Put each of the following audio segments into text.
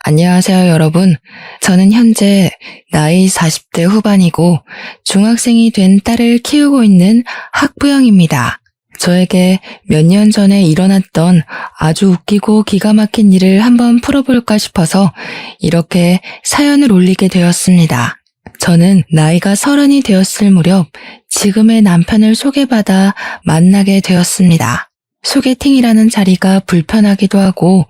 안녕하세요, 여러분. 저는 현재 나이 40대 후반이고 중학생이 된 딸을 키우고 있는 학부형입니다. 저에게 몇 년 전에 일어났던 아주 웃기고 기가 막힌 일을 한번 풀어볼까 싶어서 이렇게 사연을 올리게 되었습니다. 저는 나이가 30이 되었을 무렵 지금의 남편을 소개받아 만나게 되었습니다. 소개팅이라는 자리가 불편하기도 하고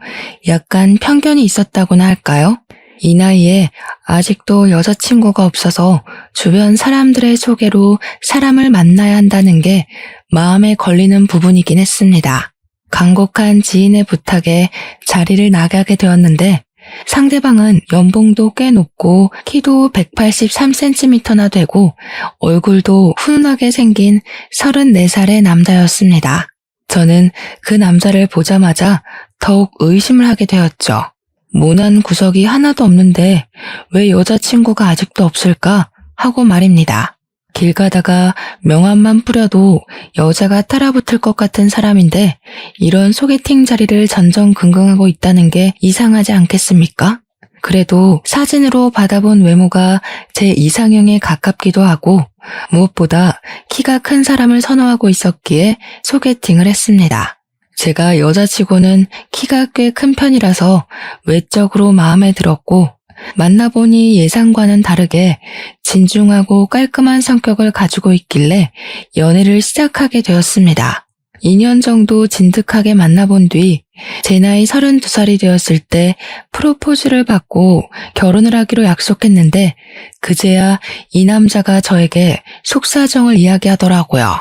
약간 편견이 있었다고나 할까요? 이 나이에 아직도 여자친구가 없어서 주변 사람들의 소개로 사람을 만나야 한다는 게 마음에 걸리는 부분이긴 했습니다. 간곡한 지인의 부탁에 자리를 나가게 되었는데 상대방은 연봉도 꽤 높고 키도 183cm나 되고 얼굴도 훈훈하게 생긴 34살의 남자였습니다. 저는 그 남자를 보자마자 더욱 의심을 하게 되었죠. 모난 구석이 하나도 없는데 왜 여자친구가 아직도 없을까 하고 말입니다. 길 가다가 명함만 뿌려도 여자가 따라붙을 것 같은 사람인데 이런 소개팅 자리를 전전긍긍하고 있다는 게 이상하지 않겠습니까? 그래도 사진으로 받아본 외모가 제 이상형에 가깝기도 하고 무엇보다 키가 큰 사람을 선호하고 있었기에 소개팅을 했습니다. 제가 여자치고는 키가 꽤 큰 편이라서 외적으로 마음에 들었고 만나보니 예상과는 다르게 진중하고 깔끔한 성격을 가지고 있길래 연애를 시작하게 되었습니다. 2년 정도 진득하게 만나본 뒤 제 나이 32살이 되었을 때 프로포즈를 받고 결혼을 하기로 약속했는데 그제야 이 남자가 저에게 속사정을 이야기하더라고요.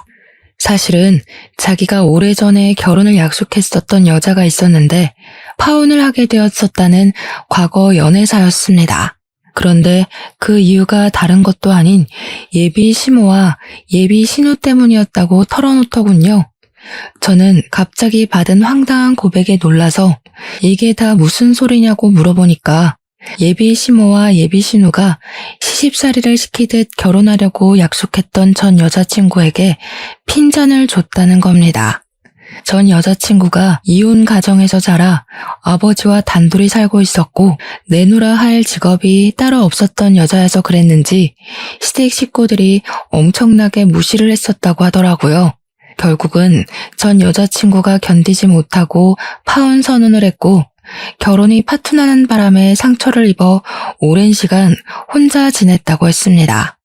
사실은 자기가 오래전에 결혼을 약속했었던 여자가 있었는데 파혼을 하게 되었었다는 과거 연애사였습니다. 그런데 그 이유가 다른 것도 아닌 예비 시모와 예비 신우 때문이었다고 털어놓더군요. 저는 갑자기 받은 황당한 고백에 놀라서 이게 다 무슨 소리냐고 물어보니까 예비 시모와 예비 신우가 시집살이를 시키듯 결혼하려고 약속했던 전 여자친구에게 핀잔을 줬다는 겁니다. 전 여자친구가 이혼 가정에서 자라 아버지와 단둘이 살고 있었고 내놓으라 할 직업이 따로 없었던 여자여서 그랬는지 시댁 식구들이 엄청나게 무시를 했었다고 하더라고요. 결국은 전 여자친구가 견디지 못하고 파혼 선언을 했고 결혼이 파투나는 바람에 상처를 입어 오랜 시간 혼자 지냈다고 했습니다.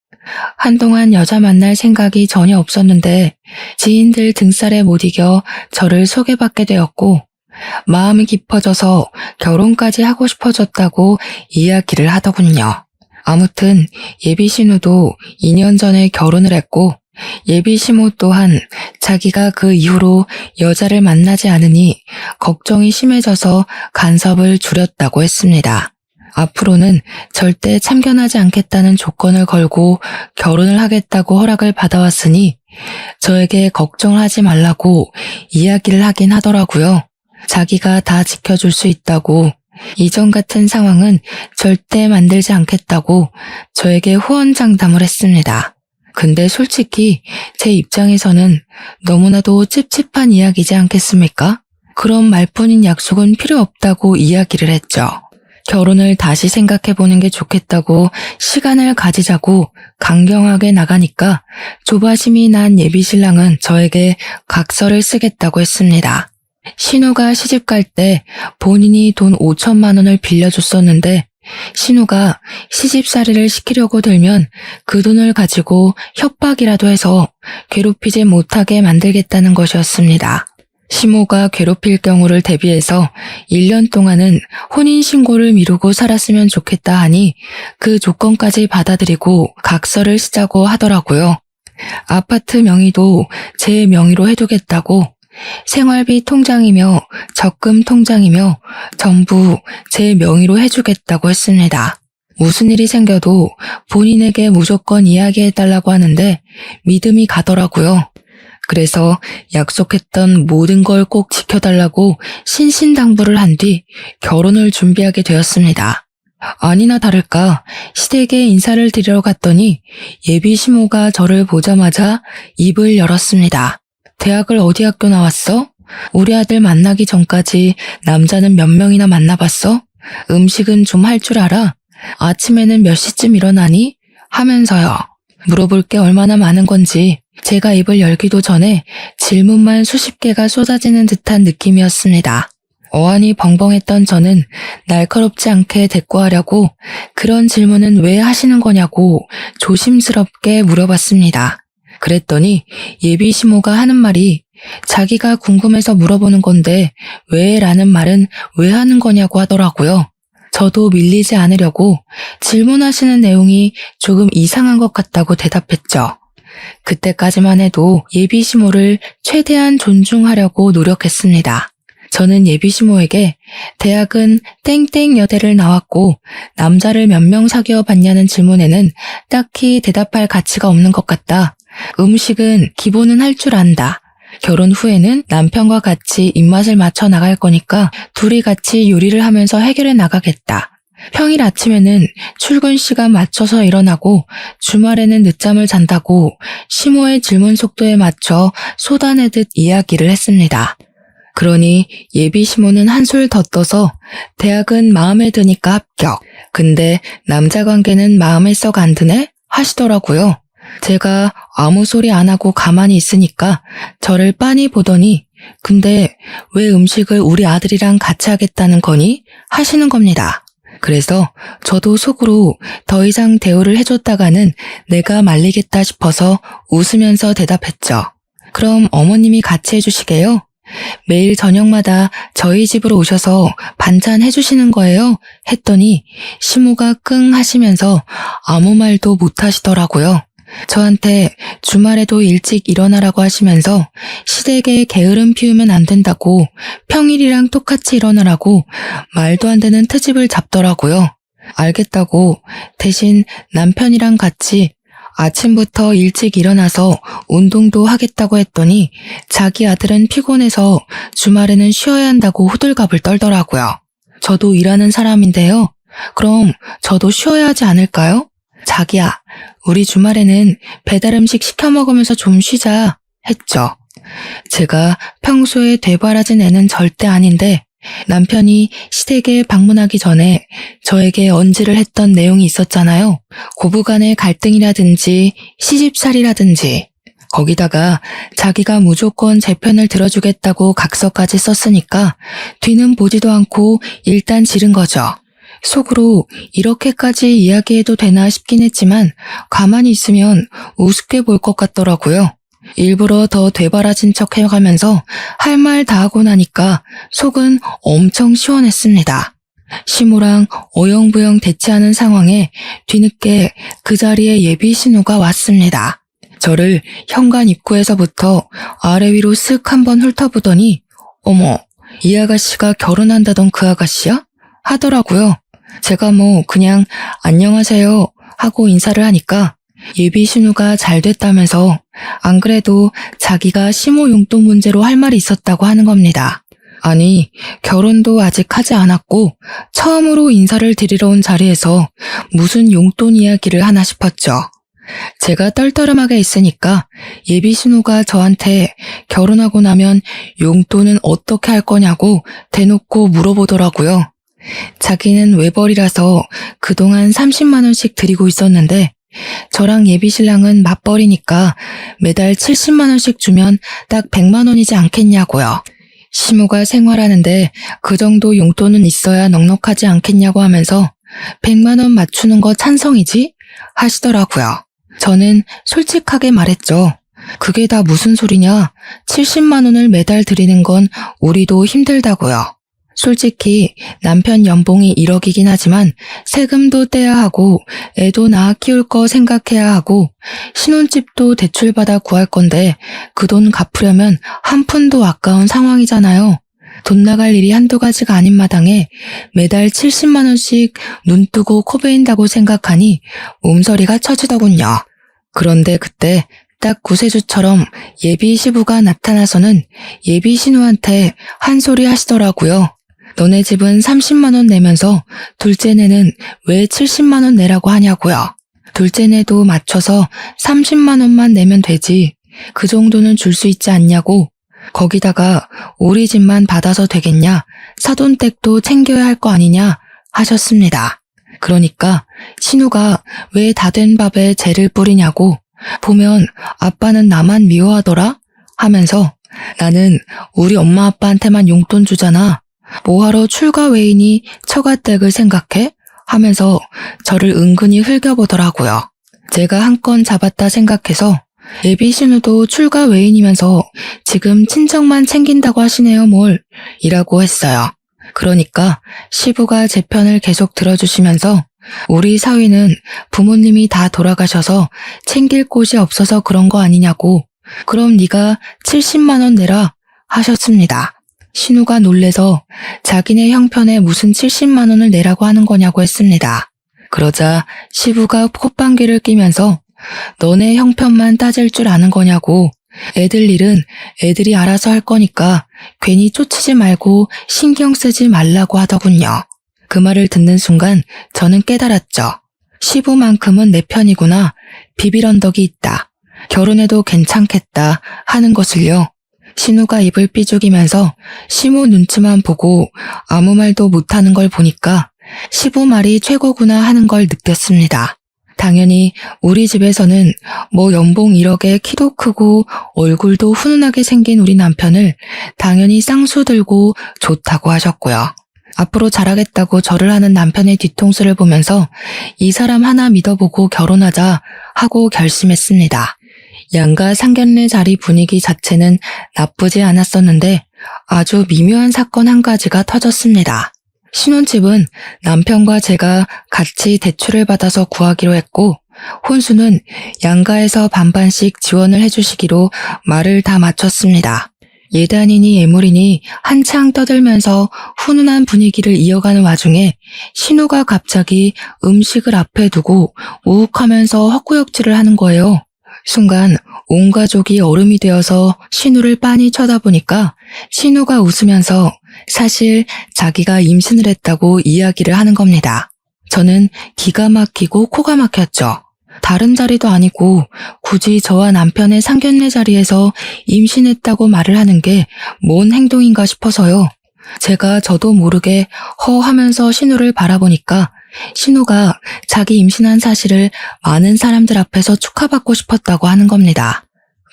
한동안 여자 만날 생각이 전혀 없었는데 지인들 등살에 못 이겨 저를 소개받게 되었고 마음이 깊어져서 결혼까지 하고 싶어졌다고 이야기를 하더군요. 아무튼 예비 신우도 2년 전에 결혼을 했고 예비 시모 또한 자기가 그 이후로 여자를 만나지 않으니 걱정이 심해져서 간섭을 줄였다고 했습니다. 앞으로는 절대 참견하지 않겠다는 조건을 걸고 결혼을 하겠다고 허락을 받아왔으니 저에게 걱정을 하지 말라고 이야기를 하긴 하더라고요. 자기가 다 지켜줄 수 있다고 이전 같은 상황은 절대 만들지 않겠다고 저에게 후원장담을 했습니다. 근데 솔직히 제 입장에서는 너무나도 찝찝한 이야기지 않겠습니까? 그런 말뿐인 약속은 필요 없다고 이야기를 했죠. 결혼을 다시 생각해보는 게 좋겠다고 시간을 가지자고 강경하게 나가니까 조바심이 난 예비신랑은 저에게 각서를 쓰겠다고 했습니다. 신우가 시집갈 때 본인이 돈 5천만 원을 빌려줬었는데 신우가 시집살이를 시키려고 들면 그 돈을 가지고 협박이라도 해서 괴롭히지 못하게 만들겠다는 것이었습니다. 시모가 괴롭힐 경우를 대비해서 1년 동안은 혼인신고를 미루고 살았으면 좋겠다 하니 그 조건까지 받아들이고 각서를 쓰자고 하더라고요. 아파트 명의도 제 명의로 해두겠다고 생활비 통장이며 적금 통장이며 전부 제 명의로 해주겠다고 했습니다. 무슨 일이 생겨도 본인에게 무조건 이야기해달라고 하는데 믿음이 가더라고요. 그래서 약속했던 모든 걸 꼭 지켜달라고 신신당부를 한 뒤 결혼을 준비하게 되었습니다. 아니나 다를까 시댁에 인사를 드리러 갔더니 예비 시모가 저를 보자마자 입을 열었습니다. 대학을 어디 학교 나왔어? 우리 아들 만나기 전까지 남자는 몇 명이나 만나봤어? 음식은 좀 할 줄 알아? 아침에는 몇 시쯤 일어나니? 하면서요. 물어볼 게 얼마나 많은 건지 제가 입을 열기도 전에 질문만 수십 개가 쏟아지는 듯한 느낌이었습니다. 어안이 벙벙했던 저는 날카롭지 않게 대꾸하려고 그런 질문은 왜 하시는 거냐고 조심스럽게 물어봤습니다. 그랬더니 예비 시모가 하는 말이 자기가 궁금해서 물어보는 건데 왜 라는 말은 왜 하는 거냐고 하더라고요. 저도 밀리지 않으려고 질문하시는 내용이 조금 이상한 것 같다고 대답했죠. 그때까지만 해도 예비 시모를 최대한 존중하려고 노력했습니다. 저는 예비 시모에게 대학은 땡땡 여대를 나왔고 남자를 몇 명 사귀어 봤냐는 질문에는 딱히 대답할 가치가 없는 것 같다. 음식은 기본은 할 줄 안다. 결혼 후에는 남편과 같이 입맛을 맞춰 나갈 거니까 둘이 같이 요리를 하면서 해결해 나가겠다. 평일 아침에는 출근 시간 맞춰서 일어나고 주말에는 늦잠을 잔다고 시모의 질문 속도에 맞춰 쏟아내듯 이야기를 했습니다. 그러니 예비 시모는 한술 더 떠서 대학은 마음에 드니까 합격. 근데 남자 관계는 마음에 썩 안 드네? 하시더라고요. 제가 아무 소리 안 하고 가만히 있으니까 저를 빤히 보더니 근데 왜 음식을 우리 아들이랑 같이 하겠다는 거니? 하시는 겁니다. 그래서 저도 속으로 더 이상 대우를 해줬다가는 내가 말리겠다 싶어서 웃으면서 대답했죠. 그럼 어머님이 같이 해주시게요? 매일 저녁마다 저희 집으로 오셔서 반찬 해주시는 거예요? 했더니 시모가 끙 하시면서 아무 말도 못 하시더라고요. 저한테 주말에도 일찍 일어나라고 하시면서 시댁에 게으름 피우면 안 된다고 평일이랑 똑같이 일어나라고 말도 안 되는 트집을 잡더라고요. 알겠다고 대신 남편이랑 같이 아침부터 일찍 일어나서 운동도 하겠다고 했더니 자기 아들은 피곤해서 주말에는 쉬어야 한다고 호들갑을 떨더라고요. 저도 일하는 사람인데요. 그럼 저도 쉬어야 하지 않을까요? 자기야, 우리 주말에는 배달 음식 시켜 먹으면서 좀 쉬자 했죠. 제가 평소에 되바라진 애는 절대 아닌데 남편이 시댁에 방문하기 전에 저에게 언지를 했던 내용이 있었잖아요. 고부간의 갈등이라든지 시집살이라든지 거기다가 자기가 무조건 제 편을 들어주겠다고 각서까지 썼으니까 뒤는 보지도 않고 일단 지른 거죠. 속으로 이렇게까지 이야기해도 되나 싶긴 했지만 가만히 있으면 우습게 볼 것 같더라고요. 일부러 더 되바라진 척 해가면서 할 말 다 하고 나니까 속은 엄청 시원했습니다. 시모랑 어영부영 대치하는 상황에 뒤늦게 그 자리에 예비 신우가 왔습니다. 저를 현관 입구에서부터 아래 위로 쓱 한번 훑어보더니 어머, 이 아가씨가 결혼한다던 그 아가씨야? 하더라고요. 제가 그냥 안녕하세요 하고 인사를 하니까 예비 신우가 잘 됐다면서 안 그래도 자기가 시모 용돈 문제로 할 말이 있었다고 하는 겁니다. 아니, 결혼도 아직 하지 않았고 처음으로 인사를 드리러 온 자리에서 무슨 용돈 이야기를 하나 싶었죠. 제가 떨떠름하게 있으니까 예비 신우가 저한테 결혼하고 나면 용돈은 어떻게 할 거냐고 대놓고 물어보더라고요. 자기는 외벌이라서 그동안 30만 원씩 드리고 있었는데 저랑 예비신랑은 맞벌이니까 매달 70만 원씩 주면 딱 100만 원이지 않겠냐고요. 시모가 생활하는데 그 정도 용돈은 있어야 넉넉하지 않겠냐고 하면서 100만 원 맞추는 거 찬성이지? 하시더라고요. 저는 솔직하게 말했죠. 그게 다 무슨 소리냐? 70만 원을 매달 드리는 건 우리도 힘들다고요. 솔직히 남편 연봉이 1억이긴 하지만 세금도 떼야 하고 애도 낳아 키울 거 생각해야 하고 신혼집도 대출받아 구할 건데 그 돈 갚으려면 한 푼도 아까운 상황이잖아요. 돈 나갈 일이 한두 가지가 아닌 마당에 매달 70만 원씩 눈 뜨고 코 베인다고 생각하니 몸서리가 쳐지더군요. 그런데 그때 딱 구세주처럼 예비 시부가 나타나서는 예비 신우한테 한 소리 하시더라고요. 너네 집은 30만 원 내면서 둘째네는 왜 70만 원 내라고 하냐고요. 둘째네도 맞춰서 30만 원만 내면 되지. 그 정도는 줄 수 있지 않냐고. 거기다가 우리 집만 받아서 되겠냐. 사돈댁도 챙겨야 할 거 아니냐 하셨습니다. 그러니까 신우가 왜 다 된 밥에 재를 뿌리냐고, 보면 아빠는 나만 미워하더라 하면서 나는 우리 엄마 아빠한테만 용돈 주잖아. 뭐하러 출가 외인이 처가댁을 생각해? 하면서 저를 은근히 흘겨보더라고요. 제가 한 건 잡았다 생각해서 예비 신우도 출가 외인이면서 지금 친척만 챙긴다고 하시네요 뭘 이라고 했어요. 그러니까 시부가 제 편을 계속 들어주시면서 우리 사위는 부모님이 다 돌아가셔서 챙길 곳이 없어서 그런 거 아니냐고, 그럼 네가 70만 원 내라 하셨습니다. 신우가 놀래서 자기네 형편에 무슨 70만 원을 내라고 하는 거냐고 했습니다. 그러자 시부가 콧방귀를 끼면서 너네 형편만 따질 줄 아는 거냐고, 애들 일은 애들이 알아서 할 거니까 괜히 쫓지 말고 신경 쓰지 말라고 하더군요. 그 말을 듣는 순간 저는 깨달았죠. 시부만큼은 내 편이구나. 비빌 언덕이 있다. 결혼해도 괜찮겠다 하는 것을요. 신우가 입을 삐죽이면서 시모 눈치만 보고 아무 말도 못하는 걸 보니까 시부 말이 최고구나 하는 걸 느꼈습니다. 당연히 우리 집에서는 뭐 연봉 1억에 키도 크고 얼굴도 훈훈하게 생긴 우리 남편을 당연히 쌍수 들고 좋다고 하셨고요. 앞으로 잘하겠다고 절을 하는 남편의 뒤통수를 보면서 이 사람 하나 믿어보고 결혼하자 하고 결심했습니다. 양가 상견례 자리 분위기 자체는 나쁘지 않았었는데 아주 미묘한 사건 한 가지가 터졌습니다. 신혼집은 남편과 제가 같이 대출을 받아서 구하기로 했고, 혼수는 양가에서 반반씩 지원을 해주시기로 말을 다 마쳤습니다. 예단이니 예물이니 한창 떠들면서 훈훈한 분위기를 이어가는 와중에 신우가 갑자기 음식을 앞에 두고 우욱하면서 헛구역질을 하는 거예요. 순간 온 가족이 얼음이 되어서 신우를 빤히 쳐다보니까 신우가 웃으면서 사실 자기가 임신을 했다고 이야기를 하는 겁니다. 저는 기가 막히고 코가 막혔죠. 다른 자리도 아니고 굳이 저와 남편의 상견례 자리에서 임신했다고 말을 하는 게 뭔 행동인가 싶어서요. 제가 저도 모르게 허 하면서 신우를 바라보니까 신우가 자기 임신한 사실을 많은 사람들 앞에서 축하받고 싶었다고 하는 겁니다.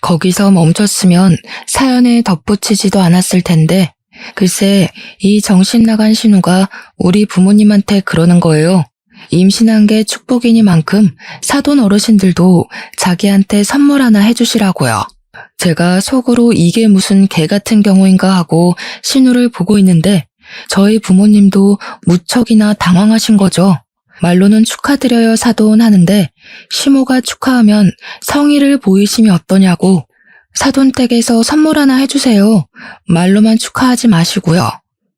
거기서 멈췄으면 사연에 덧붙이지도 않았을 텐데 글쎄 이 정신 나간 신우가 우리 부모님한테 그러는 거예요. 임신한 게 축복이니만큼 사돈 어르신들도 자기한테 선물 하나 해주시라고요. 제가 속으로 이게 무슨 개 같은 경우인가 하고 신우를 보고 있는데 저희 부모님도 무척이나 당황하신 거죠. 말로는 축하드려요 사돈 하는데 시모가 축하하면 성의를 보이심이 어떠냐고, 사돈 댁에서 선물 하나 해주세요. 말로만 축하하지 마시고요.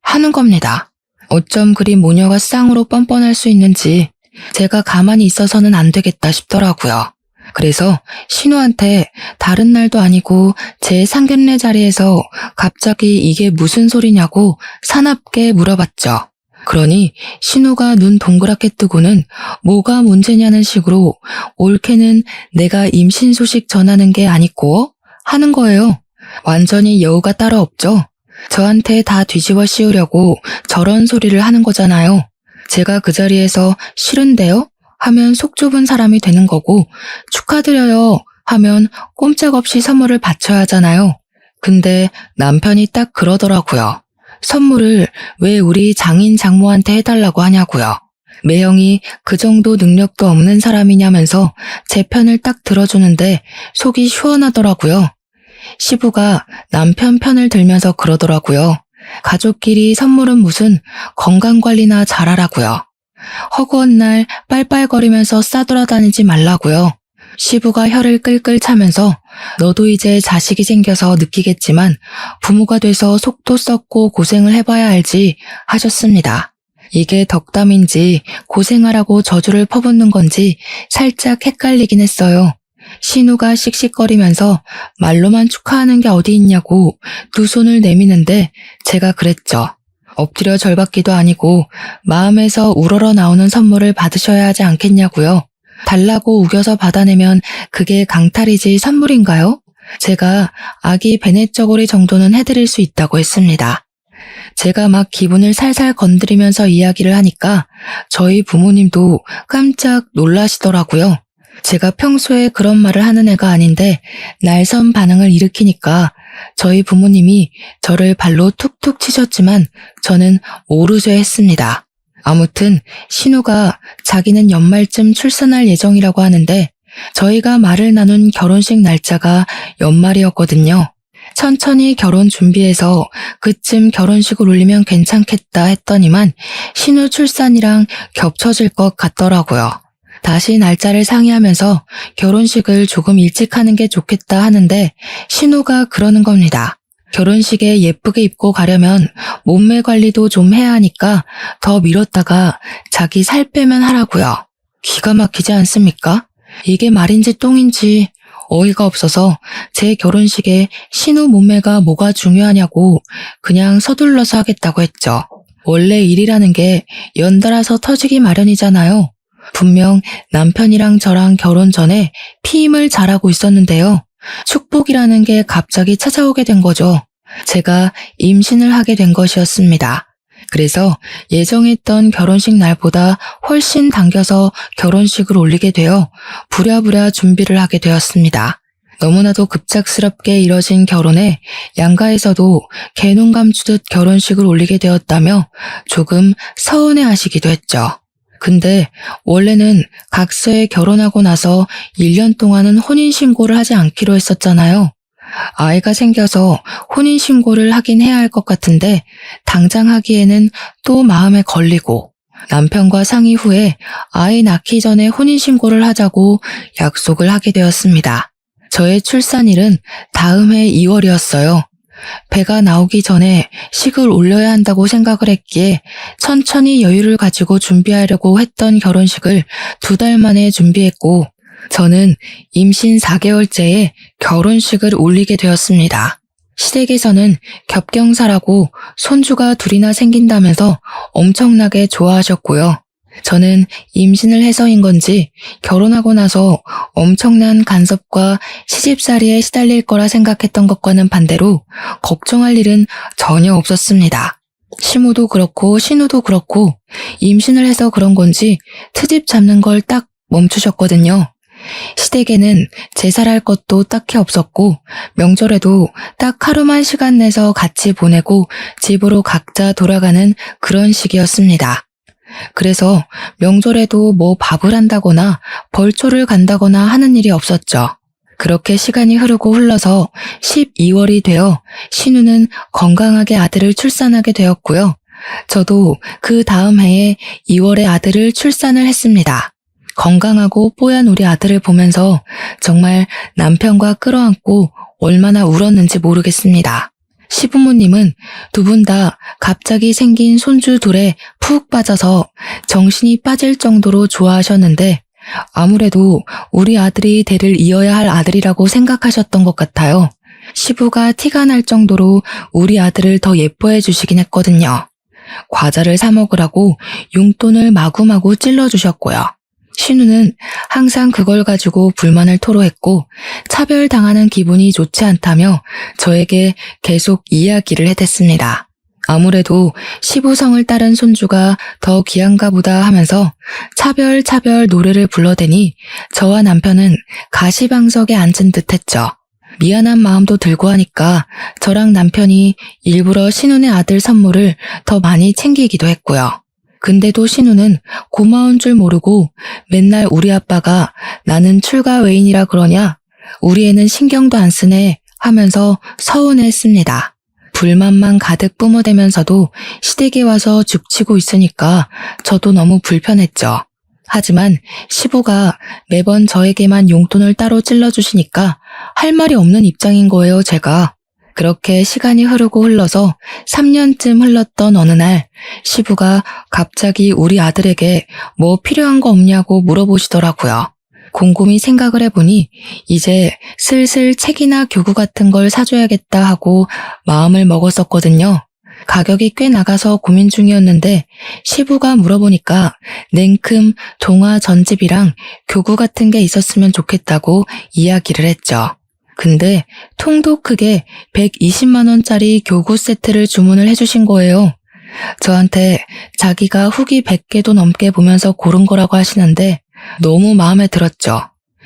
하는 겁니다. 어쩜 그리 모녀가 쌍으로 뻔뻔할 수 있는지 제가 가만히 있어서는 안 되겠다 싶더라고요. 그래서 신우한테 다른 날도 아니고 제 상견례 자리에서 갑자기 이게 무슨 소리냐고 사납게 물어봤죠. 그러니 신우가 눈 동그랗게 뜨고는 뭐가 문제냐는 식으로 올케는 내가 임신 소식 전하는 게 아니고 하는 거예요. 완전히 여우가 따로 없죠. 저한테 다 뒤집어 씌우려고 저런 소리를 하는 거잖아요. 제가 그 자리에서 싫은데요? 하면 속 좁은 사람이 되는 거고, 축하드려요 하면 꼼짝없이 선물을 바쳐야 하잖아요. 근데 남편이 딱 그러더라고요. 선물을 왜 우리 장인 장모한테 해달라고 하냐고요. 매형이 그 정도 능력도 없는 사람이냐면서 제 편을 딱 들어주는데 속이 시원하더라고요. 시부가 남편 편을 들면서 그러더라고요. 가족끼리 선물은 무슨 건강관리나 잘하라고요. 허구한 날 빨빨거리면서 싸돌아다니지 말라고요. 시부가 혀를 끌끌 차면서 너도 이제 자식이 생겨서 느끼겠지만 부모가 돼서 속도 썩고 고생을 해봐야 알지 하셨습니다. 이게 덕담인지 고생하라고 저주를 퍼붓는 건지 살짝 헷갈리긴 했어요. 신우가 씩씩거리면서 말로만 축하하는 게 어디 있냐고 두 손을 내미는데 제가 그랬죠. 엎드려 절받기도 아니고 마음에서 우러러 나오는 선물을 받으셔야 하지 않겠냐고요. 달라고 우겨서 받아내면 그게 강탈이지 선물인가요? 제가 아기 베넷 저고리 정도는 해드릴 수 있다고 했습니다. 제가 막 기분을 살살 건드리면서 이야기를 하니까 저희 부모님도 깜짝 놀라시더라고요. 제가 평소에 그런 말을 하는 애가 아닌데 날선 반응을 일으키니까 저희 부모님이 저를 발로 툭툭 치셨지만 저는 오르쇠했습니다. 아무튼 신우가 자기는 연말쯤 출산할 예정이라고 하는데 저희가 말을 나눈 결혼식 날짜가 연말이었거든요. 천천히 결혼 준비해서 그쯤 결혼식을 올리면 괜찮겠다 했더니만 신우 출산이랑 겹쳐질 것 같더라고요. 다시 날짜를 상의하면서 결혼식을 조금 일찍 하는 게 좋겠다 하는데 신우가 그러는 겁니다. 결혼식에 예쁘게 입고 가려면 몸매 관리도 좀 해야 하니까 더 미뤘다가 자기 살 빼면 하라고요. 기가 막히지 않습니까? 이게 말인지 똥인지 어이가 없어서 제 결혼식에 신우 몸매가 뭐가 중요하냐고 그냥 서둘러서 하겠다고 했죠. 원래 일이라는 게 연달아서 터지기 마련이잖아요. 분명 남편이랑 저랑 결혼 전에 피임을 잘하고 있었는데요. 축복이라는 게 갑자기 찾아오게 된 거죠. 제가 임신을 하게 된 것이었습니다. 그래서 예정했던 결혼식 날보다 훨씬 당겨서 결혼식을 올리게 되어 부랴부랴 준비를 하게 되었습니다. 너무나도 급작스럽게 이뤄진 결혼에 양가에서도 개눈 감추듯 결혼식을 올리게 되었다며 조금 서운해하시기도 했죠. 근데 원래는 각서에 결혼하고 나서 1년 동안은 혼인신고를 하지 않기로 했었잖아요. 아이가 생겨서 혼인신고를 하긴 해야 할 것 같은데 당장 하기에는 또 마음에 걸리고 남편과 상의 후에 아이 낳기 전에 혼인신고를 하자고 약속을 하게 되었습니다. 저의 출산일은 다음 해 2월이었어요. 배가 나오기 전에 식을 올려야 한다고 생각을 했기에 천천히 여유를 가지고 준비하려고 했던 결혼식을 2달 만에 준비했고 저는 임신 4개월째에 결혼식을 올리게 되었습니다. 시댁에서는 겹경사라고 손주가 2이나 생긴다면서 엄청나게 좋아하셨고요. 저는 임신을 해서인 건지 결혼하고 나서 엄청난 간섭과 시집살이에 시달릴 거라 생각했던 것과는 반대로 걱정할 일은 전혀 없었습니다. 시모도 그렇고 신우도 그렇고 임신을 해서 그런 건지 트집 잡는 걸 딱 멈추셨거든요. 시댁에는 제사할 것도 딱히 없었고 명절에도 딱 하루만 시간 내서 같이 보내고 집으로 각자 돌아가는 그런 시기였습니다. 그래서 명절에도 뭐 밥을 한다거나 벌초를 간다거나 하는 일이 없었죠. 그렇게 시간이 흐르고 흘러서 12월이 되어 신우는 건강하게 아들을 출산하게 되었고요. 저도 그 다음 해에 2월에 아들을 출산을 했습니다. 건강하고 뽀얀 우리 아들을 보면서 정말 남편과 끌어안고 얼마나 울었는지 모르겠습니다. 시부모님은 2분 다 갑자기 생긴 손주 둘에 푹 빠져서 정신이 빠질 정도로 좋아하셨는데 아무래도 우리 아들이 대를 이어야 할 아들이라고 생각하셨던 것 같아요. 시부가 티가 날 정도로 우리 아들을 더 예뻐해 주시긴 했거든요. 과자를 사 먹으라고 용돈을 마구마구 찔러주셨고요. 신우는 항상 그걸 가지고 불만을 토로했고 차별당하는 기분이 좋지 않다며 저에게 계속 이야기를 해댔습니다. 아무래도 시부성을 따른 손주가 더 귀한가 보다 하면서 차별 노래를 불러대니 저와 남편은 가시방석에 앉은 듯 했죠. 미안한 마음도 들고 하니까 저랑 남편이 일부러 신우네 아들 선물을 더 많이 챙기기도 했고요. 근데도 신우는 고마운 줄 모르고 맨날 우리 아빠가 나는 출가 외인이라 그러냐? 우리 애는 신경도 안 쓰네 하면서 서운해했습니다. 불만만 가득 뿜어대면서도 시댁에 와서 죽치고 있으니까 저도 너무 불편했죠. 하지만 시부가 매번 저에게만 용돈을 따로 찔러주시니까 할 말이 없는 입장인 거예요, 제가. 그렇게 시간이 흐르고 흘러서 3년쯤 흘렀던 어느 날 시부가 갑자기 우리 아들에게 뭐 필요한 거 없냐고 물어보시더라고요. 곰곰이 생각을 해보니 이제 슬슬 책이나 교구 같은 걸 사줘야겠다 하고 마음을 먹었었거든요. 가격이 꽤 나가서 고민 중이었는데 시부가 물어보니까 냉큼 동화 전집이랑 교구 같은 게 있었으면 좋겠다고 이야기를 했죠. 근데 통도 크게 120만원짜리 교구 세트를 주문을 해주신 거예요. 저한테 자기가 후기 100개도 넘게 보면서 고른 거라고 하시는데 너무 마음에 들었죠.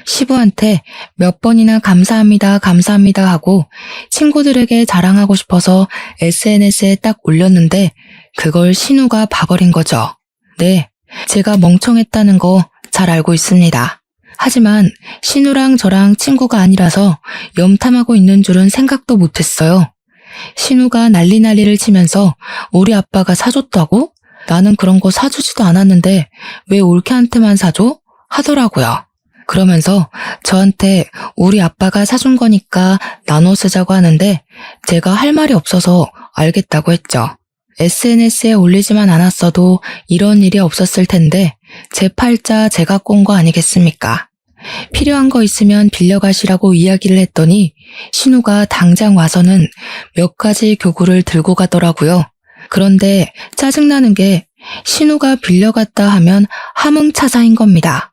시부한테 몇 번이나 감사합니다, 감사합니다 하고 친구들에게 자랑하고 싶어서 SNS에 딱 올렸는데 그걸 신우가 봐버린 거죠. 네, 제가 멍청했다는 거 잘 알고 있습니다. 하지만 신우랑 저랑 친구가 아니라서 염탐하고 있는 줄은 생각도 못했어요. 신우가 난리를 치면서 우리 아빠가 사줬다고? 나는 그런 거 사주지도 않았는데 왜 올케한테만 사줘? 하더라고요. 그러면서 저한테 우리 아빠가 사준 거니까 나눠 쓰자고 하는데 제가 할 말이 없어서 알겠다고 했죠. SNS에 올리지만 않았어도 이런 일이 없었을 텐데 제 팔자 제가 꼰 거 아니겠습니까? 필요한 거 있으면 빌려가시라고 이야기를 했더니 신우가 당장 와서는 몇 가지 교구를 들고 가더라고요. 그런데 짜증나는 게 신우가 빌려갔다 하면 함흥차사인 겁니다.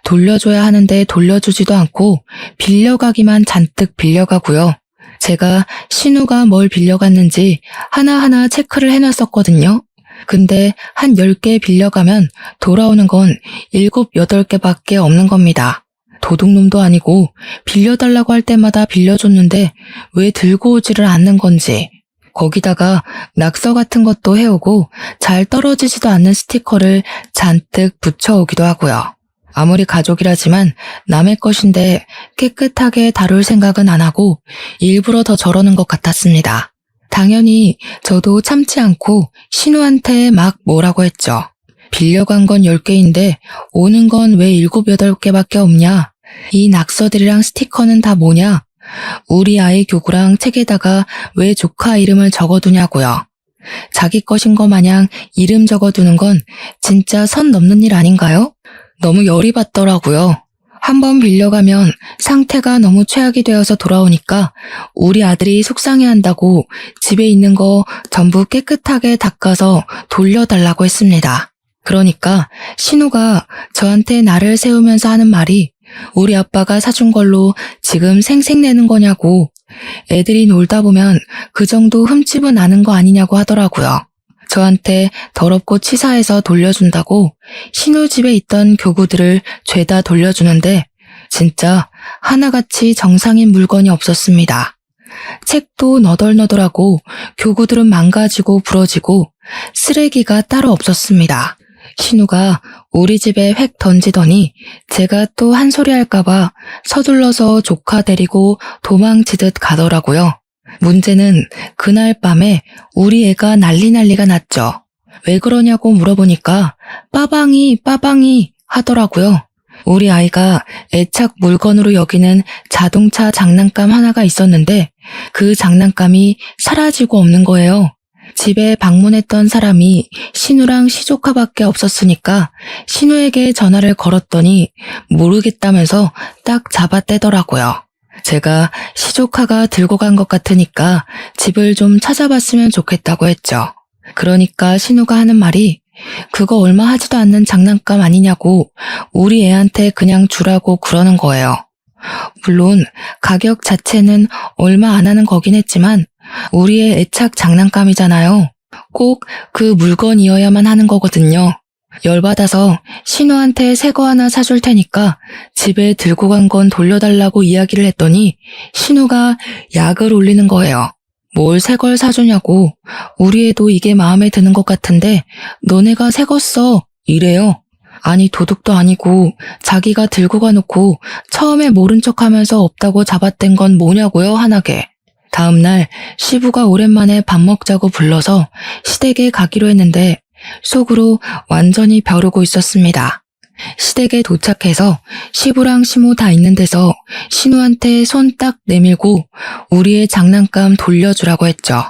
돌려줘야 하는데 돌려주지도 않고 빌려가기만 잔뜩 빌려가고요. 제가 신우가 뭘 빌려갔는지 하나하나 체크를 해놨었거든요. 근데 한 10개 빌려가면 돌아오는 건 7, 8개밖에 없는 겁니다. 도둑놈도 아니고 빌려달라고 할 때마다 빌려줬는데 왜 들고 오지를 않는 건지. 거기다가 낙서 같은 것도 해오고 잘 떨어지지도 않는 스티커를 잔뜩 붙여오기도 하고요. 아무리 가족이라지만 남의 것인데 깨끗하게 다룰 생각은 안 하고 일부러 더 저러는 것 같았습니다. 당연히 저도 참지 않고 신우한테 막 뭐라고 했죠. 빌려간 건 10개인데 오는 건 왜 7, 8개밖에 없냐? 이 낙서들이랑 스티커는 다 뭐냐? 우리 아이 교구랑 책에다가 왜 조카 이름을 적어두냐고요. 자기 것인 거 마냥 이름 적어두는 건 진짜 선 넘는 일 아닌가요? 너무 열이 받더라고요. 한번 빌려가면 상태가 너무 최악이 되어서 돌아오니까 우리 아들이 속상해한다고 집에 있는 거 전부 깨끗하게 닦아서 돌려달라고 했습니다. 그러니까 신우가 저한테 나를 세우면서 하는 말이 우리 아빠가 사준 걸로 지금 생색내는 거냐고, 애들이 놀다 보면 그 정도 흠집은 나는 거 아니냐고 하더라고요. 저한테 더럽고 치사해서 돌려준다고 신우 집에 있던 교구들을 죄다 돌려주는데 진짜 하나같이 정상인 물건이 없었습니다. 책도 너덜너덜하고 교구들은 망가지고 부러지고 쓰레기가 따로 없었습니다. 신우가 우리 집에 획 던지더니 제가 또 한 소리 할까봐 서둘러서 조카 데리고 도망치듯 가더라고요. 문제는 그날 밤에 우리 애가 난리가 났죠. 왜 그러냐고 물어보니까 빠방이 하더라고요. 우리 아이가 애착 물건으로 여기는 자동차 장난감 하나가 있었는데 그 장난감이 사라지고 없는 거예요. 집에 방문했던 사람이 신우랑 시조카밖에 없었으니까 신우에게 전화를 걸었더니 모르겠다면서 딱 잡아떼더라고요. 제가 시조카가 들고 간 것 같으니까 집을 좀 찾아봤으면 좋겠다고 했죠. 그러니까 신우가 하는 말이 그거 얼마 하지도 않는 장난감 아니냐고 우리 애한테 그냥 주라고 그러는 거예요. 물론 가격 자체는 얼마 안 하는 거긴 했지만 우리의 애착 장난감이잖아요. 꼭 그 물건이어야만 하는 거거든요. 열받아서 신우한테 새 거 하나 사줄 테니까 집에 들고 간 건 돌려달라고 이야기를 했더니 신우가 약을 올리는 거예요. 뭘 새 걸 사주냐고, 우리 애도 이게 마음에 드는 것 같은데 너네가 새 거 써, 이래요. 아니 도둑도 아니고 자기가 들고 가놓고 처음에 모른 척하면서 없다고 잡아뗀 건 뭐냐고요, 환하게. 다음날 시부가 오랜만에 밥 먹자고 불러서 시댁에 가기로 했는데 속으로 완전히 벼르고 있었습니다. 시댁에 도착해서 시부랑 시모 다 있는 데서 신우한테 손 딱 내밀고 우리의 장난감 돌려주라고 했죠.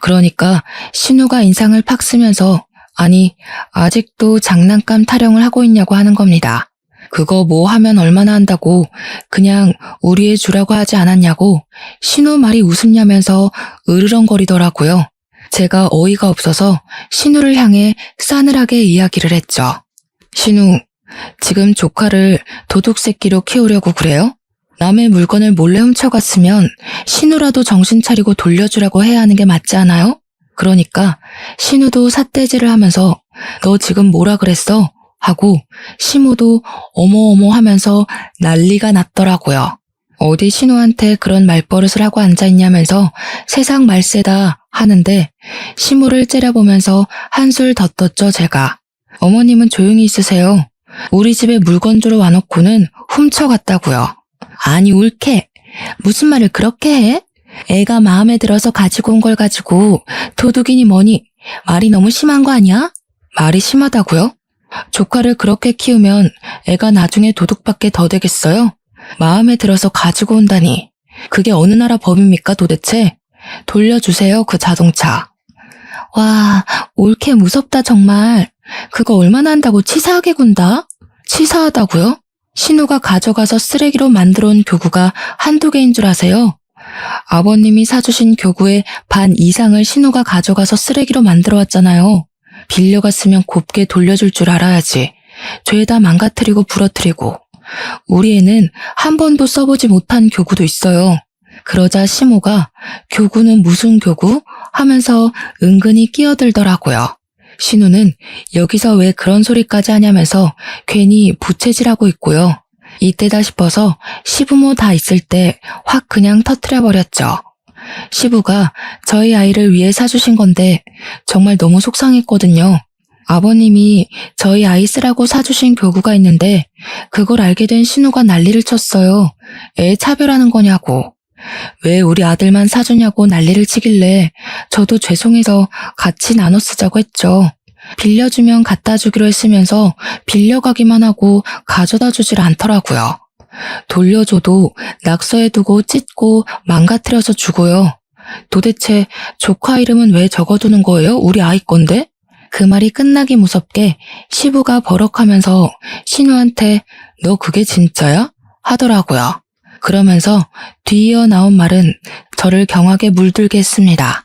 그러니까 신우가 인상을 팍 쓰면서 아니 아직도 장난감 타령을 하고 있냐고 하는 겁니다. 그거 뭐 하면 얼마나 한다고 그냥 우리 애 주라고 하지 않았냐고 신우 말이 웃음냐면서 으르렁거리더라고요. 제가 어이가 없어서 신우를 향해 싸늘하게 이야기를 했죠. 신우, 지금 조카를 도둑 새끼로 키우려고 그래요? 남의 물건을 몰래 훔쳐갔으면 신우라도 정신 차리고 돌려주라고 해야 하는 게 맞지 않아요? 그러니까 신우도 삿대질을 하면서 너 지금 뭐라 그랬어? 하고 시모도 어머어머 하면서 난리가 났더라고요. 어디 신우한테 그런 말버릇을 하고 앉아있냐면서 세상 말세다 하는데 시모를 째려보면서 한술 더 떴죠 제가. 어머님은 조용히 있으세요. 우리 집에 물건 주러 와놓고는 훔쳐갔다고요. 아니 옳게 무슨 말을 그렇게 해? 애가 마음에 들어서 가지고 온 걸 가지고 도둑이니 뭐니 말이 너무 심한 거 아니야? 말이 심하다고요? 조카를 그렇게 키우면 애가 나중에 도둑밖에 더 되겠어요? 마음에 들어서 가지고 온다니 그게 어느 나라 법입니까 도대체? 돌려주세요 그 자동차. 와 옳게 무섭다 정말. 그거 얼마나 한다고 치사하게 군다? 치사하다고요? 신우가 가져가서 쓰레기로 만들어 온 교구가 한두 개인 줄 아세요? 아버님이 사주신 교구의 반 이상을 신우가 가져가서 쓰레기로 만들어 왔잖아요. 빌려갔으면 곱게 돌려줄 줄 알아야지. 죄다 망가뜨리고 부러뜨리고. 우리 애는 한 번도 써보지 못한 교구도 있어요. 그러자 시모가 교구는 무슨 교구? 하면서 은근히 끼어들더라고요. 신우는 여기서 왜 그런 소리까지 하냐면서 괜히 부채질하고 있고요. 이때다 싶어서 시부모 다 있을 때 확 그냥 터뜨려버렸죠. 시부가 저희 아이를 위해 사주신 건데 정말 너무 속상했거든요. 아버님이 저희 아이 쓰라고 사주신 교구가 있는데 그걸 알게 된 신우가 난리를 쳤어요. 애 차별하는 거냐고. 왜 우리 아들만 사주냐고 난리를 치길래 저도 죄송해서 같이 나눠 쓰자고 했죠. 빌려주면 갖다 주기로 했으면서 빌려가기만 하고 가져다 주질 않더라고요. 돌려줘도 낙서해 두고 찢고 망가뜨려서 주고요. 도대체 조카 이름은 왜 적어두는 거예요? 우리 아이 건데? 그 말이 끝나기 무섭게 시부가 버럭하면서 신우한테 너 그게 진짜야? 하더라고요. 그러면서 뒤이어 나온 말은 저를 경악에 물들게 했습니다.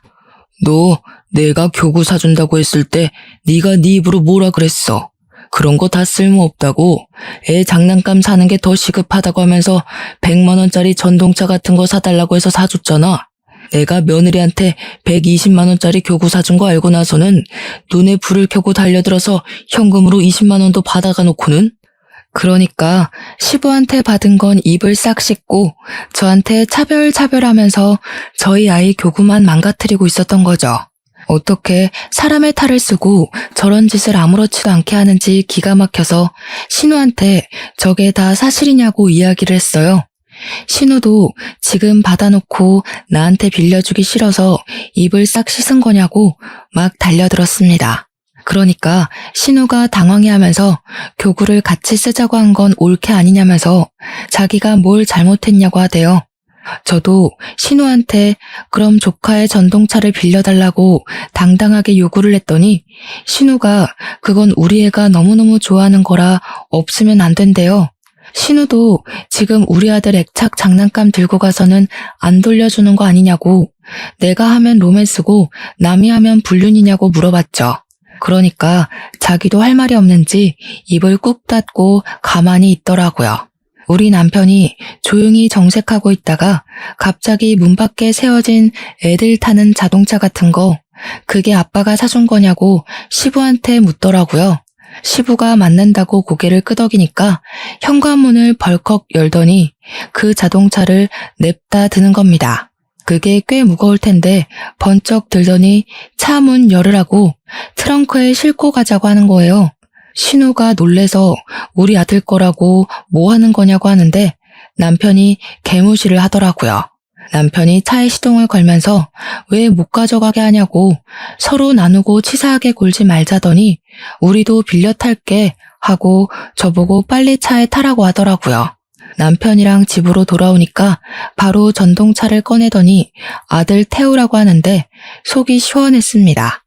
너 내가 교구 사준다고 했을 때 네가 네 입으로 뭐라 그랬어? 그런 거 다 쓸모없다고. 애 장난감 사는 게 더 시급하다고 하면서 100만 원짜리 전동차 같은 거 사달라고 해서 사줬잖아. 내가 며느리한테 120만 원짜리 교구 사준 거 알고 나서는 눈에 불을 켜고 달려들어서 현금으로 20만 원도 받아가 놓고는. 그러니까 시부한테 받은 건 입을 싹 씻고 저한테 차별하면서 저희 아이 교구만 망가뜨리고 있었던 거죠. 어떻게 사람의 탈을 쓰고 저런 짓을 아무렇지도 않게 하는지 기가 막혀서 신우한테 저게 다 사실이냐고 이야기를 했어요. 신우도 지금 받아놓고 나한테 빌려주기 싫어서 입을 싹 씻은 거냐고 막 달려들었습니다. 그러니까 신우가 당황해하면서 교구를 같이 쓰자고 한 건 옳게 아니냐면서 자기가 뭘 잘못했냐고 하대요. 저도 신우한테 그럼 조카의 전동차를 빌려달라고 당당하게 요구를 했더니 신우가 그건 우리 애가 너무너무 좋아하는 거라 없으면 안 된대요. 신우도 지금 우리 아들 액착 장난감 들고 가서는 안 돌려주는 거 아니냐고, 내가 하면 로맨스고 남이 하면 불륜이냐고 물어봤죠. 그러니까 자기도 할 말이 없는지 입을 꾹 닫고 가만히 있더라고요. 우리 남편이 조용히 정색하고 있다가 갑자기 문 밖에 세워진 애들 타는 자동차 같은 거, 그게 아빠가 사준 거냐고 시부한테 묻더라고요. 시부가 맞는다고 고개를 끄덕이니까 현관문을 벌컥 열더니 그 자동차를 냅다 드는 겁니다. 그게 꽤 무거울 텐데 번쩍 들더니 차 문 열으라고 트렁크에 싣고 가자고 하는 거예요. 신우가 놀래서 우리 아들 거라고 뭐 하는 거냐고 하는데 남편이 개무시를 하더라고요. 남편이 차에 시동을 걸면서 왜 못 가져가게 하냐고 서로 나누고 치사하게 굴지 말자더니 우리도 빌려 탈게 하고 저보고 빨리 차에 타라고 하더라고요. 남편이랑 집으로 돌아오니까 바로 전동차를 꺼내더니 아들 태우라고 하는데 속이 시원했습니다.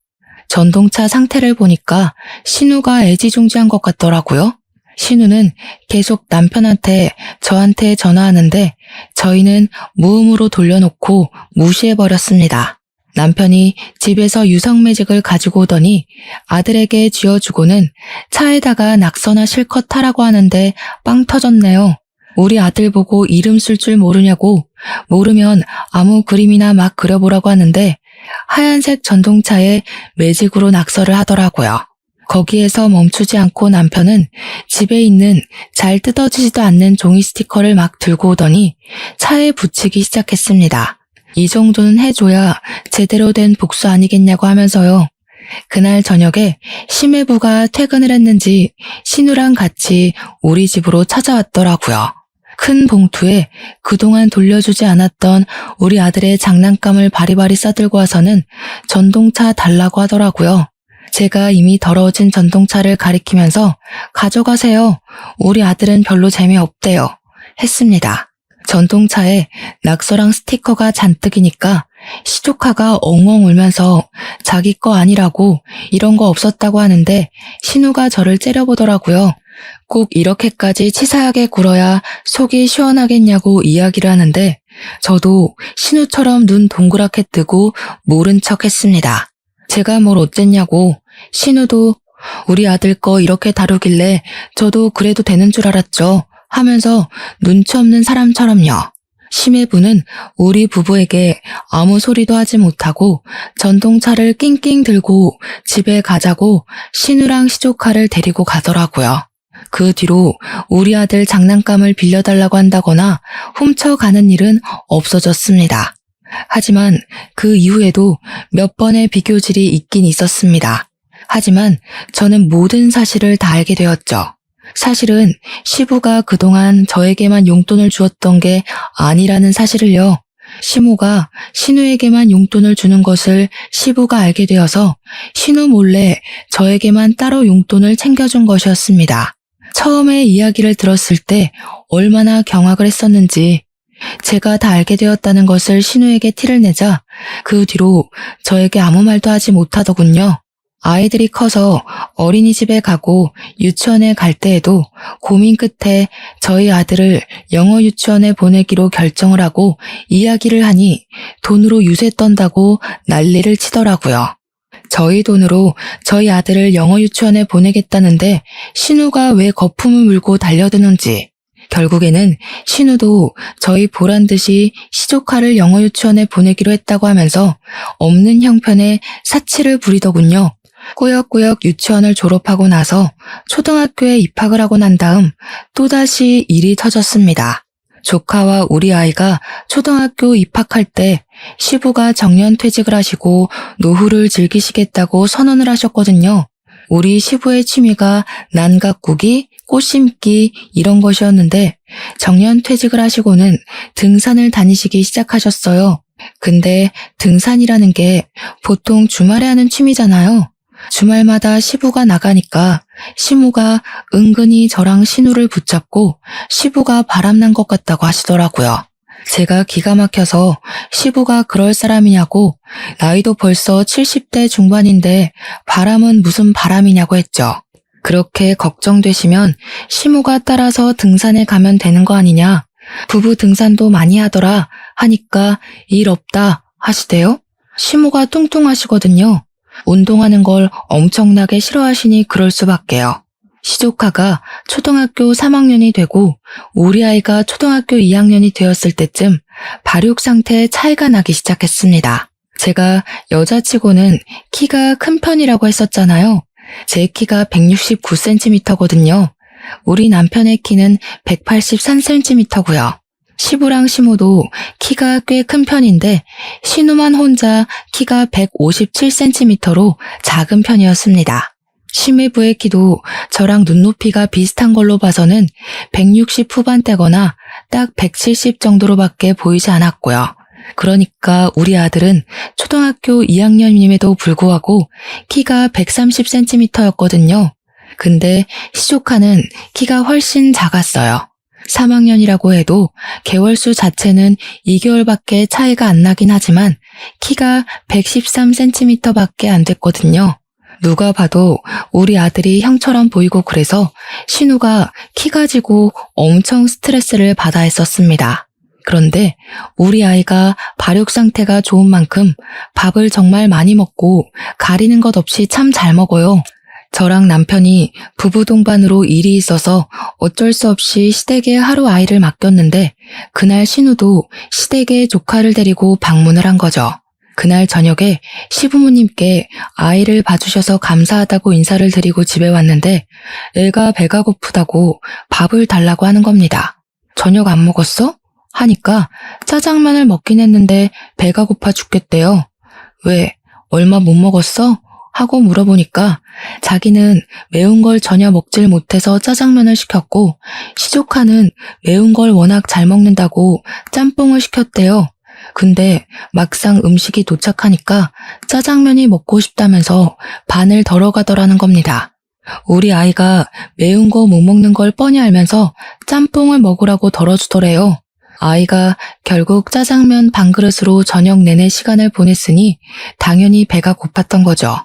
전동차 상태를 보니까 신우가 애지중지한 것 같더라고요. 신우는 계속 남편한테 저한테 전화하는데 저희는 무음으로 돌려놓고 무시해버렸습니다. 남편이 집에서 유성매직을 가지고 오더니 아들에게 쥐어주고는 차에다가 낙서나 실컷 타라고 하는데 빵 터졌네요. 우리 아들 보고 이름 쓸 줄 모르냐고, 모르면 아무 그림이나 막 그려보라고 하는데 하얀색 전동차에 매직으로 낙서를 하더라고요. 거기에서 멈추지 않고 남편은 집에 있는 잘 뜯어지지도 않는 종이 스티커를 막 들고 오더니 차에 붙이기 시작했습니다. 이 정도는 해줘야 제대로 된 복수 아니겠냐고 하면서요. 그날 저녁에 심해부가 퇴근을 했는지 신우랑 같이 우리 집으로 찾아왔더라고요. 큰 봉투에 그동안 돌려주지 않았던 우리 아들의 장난감을 바리바리 싸들고 와서는 전동차 달라고 하더라고요. 제가 이미 더러워진 전동차를 가리키면서 가져가세요. 우리 아들은 별로 재미없대요. 했습니다. 전동차에 낙서랑 스티커가 잔뜩이니까 시조카가 엉엉 울면서 자기 거 아니라고 이런 거 없었다고 하는데 신우가 저를 째려보더라고요. 꼭 이렇게까지 치사하게 굴어야 속이 시원하겠냐고 이야기를 하는데 저도 신우처럼 눈 동그랗게 뜨고 모른 척 했습니다. 제가 뭘 어쨌냐고. 신우도 우리 아들 거 이렇게 다루길래 저도 그래도 되는 줄 알았죠 하면서 눈치 없는 사람처럼요. 심해부는 우리 부부에게 아무 소리도 하지 못하고 전동차를 낑낑 들고 집에 가자고 신우랑 시조카를 데리고 가더라고요. 그 뒤로 우리 아들 장난감을 빌려달라고 한다거나 훔쳐가는 일은 없어졌습니다. 하지만 그 이후에도 몇 번의 비교질이 있긴 있었습니다. 하지만 저는 모든 사실을 다 알게 되었죠. 사실은 시부가 그동안 저에게만 용돈을 주었던 게 아니라는 사실을요. 시모가 신우에게만 용돈을 주는 것을 시부가 알게 되어서 신우 몰래 저에게만 따로 용돈을 챙겨준 것이었습니다. 처음에 이야기를 들었을 때 얼마나 경악을 했었는지 제가 다 알게 되었다는 것을 신우에게 티를 내자 그 뒤로 저에게 아무 말도 하지 못하더군요. 아이들이 커서 어린이집에 가고 유치원에 갈 때에도 고민 끝에 저희 아들을 영어 유치원에 보내기로 결정을 하고 이야기를 하니 돈으로 유세 떤다고 난리를 치더라고요. 저희 돈으로 저희 아들을 영어 유치원에 보내겠다는데 신우가 왜 거품을 물고 달려드는지 결국에는 신우도 저희 보란 듯이 시조카를 영어 유치원에 보내기로 했다고 하면서 없는 형편에 사치를 부리더군요. 꾸역꾸역 유치원을 졸업하고 나서 초등학교에 입학을 하고 난 다음 또다시 일이 터졌습니다. 조카와 우리 아이가 초등학교 입학할 때 시부가 정년퇴직을 하시고 노후를 즐기시겠다고 선언을 하셨거든요. 우리 시부의 취미가 난 가꾸기, 꽃 심기 이런 것이었는데 정년퇴직을 하시고는 등산을 다니시기 시작하셨어요. 근데 등산이라는 게 보통 주말에 하는 취미잖아요. 주말마다 시부가 나가니까 시모가 은근히 저랑 신우를 붙잡고 시부가 바람난 것 같다고 하시더라고요. 제가 기가 막혀서 시부가 그럴 사람이냐고 나이도 벌써 70대 중반인데 바람은 무슨 바람이냐고 했죠. 그렇게 걱정되시면 시모가 따라서 등산에 가면 되는 거 아니냐. 부부 등산도 많이 하더라 하니까 일 없다 하시대요. 시모가 뚱뚱하시거든요. 운동하는 걸 엄청나게 싫어하시니 그럴 수밖에요. 시조카가 초등학교 3학년이 되고 우리 아이가 초등학교 2학년이 되었을 때쯤 발육 상태에 차이가 나기 시작했습니다. 제가 여자치고는 키가 큰 편이라고 했었잖아요. 제 키가 169cm거든요. 우리 남편의 키는 183cm고요. 시부랑 시모도 키가 꽤 큰 편인데 신우만 혼자 키가 157cm로 작은 편이었습니다. 심해부의 키도 저랑 눈높이가 비슷한 걸로 봐서는 160 후반대거나 딱 170 정도로밖에 보이지 않았고요. 그러니까 우리 아들은 초등학교 2학년임에도 불구하고 키가 130cm였거든요. 근데 시조카는 키가 훨씬 작았어요. 3학년이라고 해도 개월수 자체는 2개월밖에 차이가 안 나긴 하지만 키가 113cm밖에 안 됐거든요. 누가 봐도 우리 아들이 형처럼 보이고 그래서 신우가 키 가지고 엄청 스트레스를 받아 했었습니다. 그런데 우리 아이가 발육 상태가 좋은 만큼 밥을 정말 많이 먹고 가리는 것 없이 참 잘 먹어요. 저랑 남편이 부부 동반으로 일이 있어서 어쩔 수 없이 시댁에 하루 아이를 맡겼는데 그날 신우도 시댁에 조카를 데리고 방문을 한 거죠. 그날 저녁에 시부모님께 아이를 봐주셔서 감사하다고 인사를 드리고 집에 왔는데 애가 배가 고프다고 밥을 달라고 하는 겁니다. 저녁 안 먹었어? 하니까 짜장면을 먹긴 했는데 배가 고파 죽겠대요. 왜? 얼마 못 먹었어? 하고 물어보니까 자기는 매운 걸 전혀 먹질 못해서 짜장면을 시켰고 시조카는 매운 걸 워낙 잘 먹는다고 짬뽕을 시켰대요. 근데 막상 음식이 도착하니까 짜장면이 먹고 싶다면서 반을 덜어 가더라는 겁니다. 우리 아이가 매운 거 못 먹는 걸 뻔히 알면서 짬뽕을 먹으라고 덜어주더래요. 아이가 결국 짜장면 반 그릇으로 저녁 내내 시간을 보냈으니 당연히 배가 고팠던 거죠.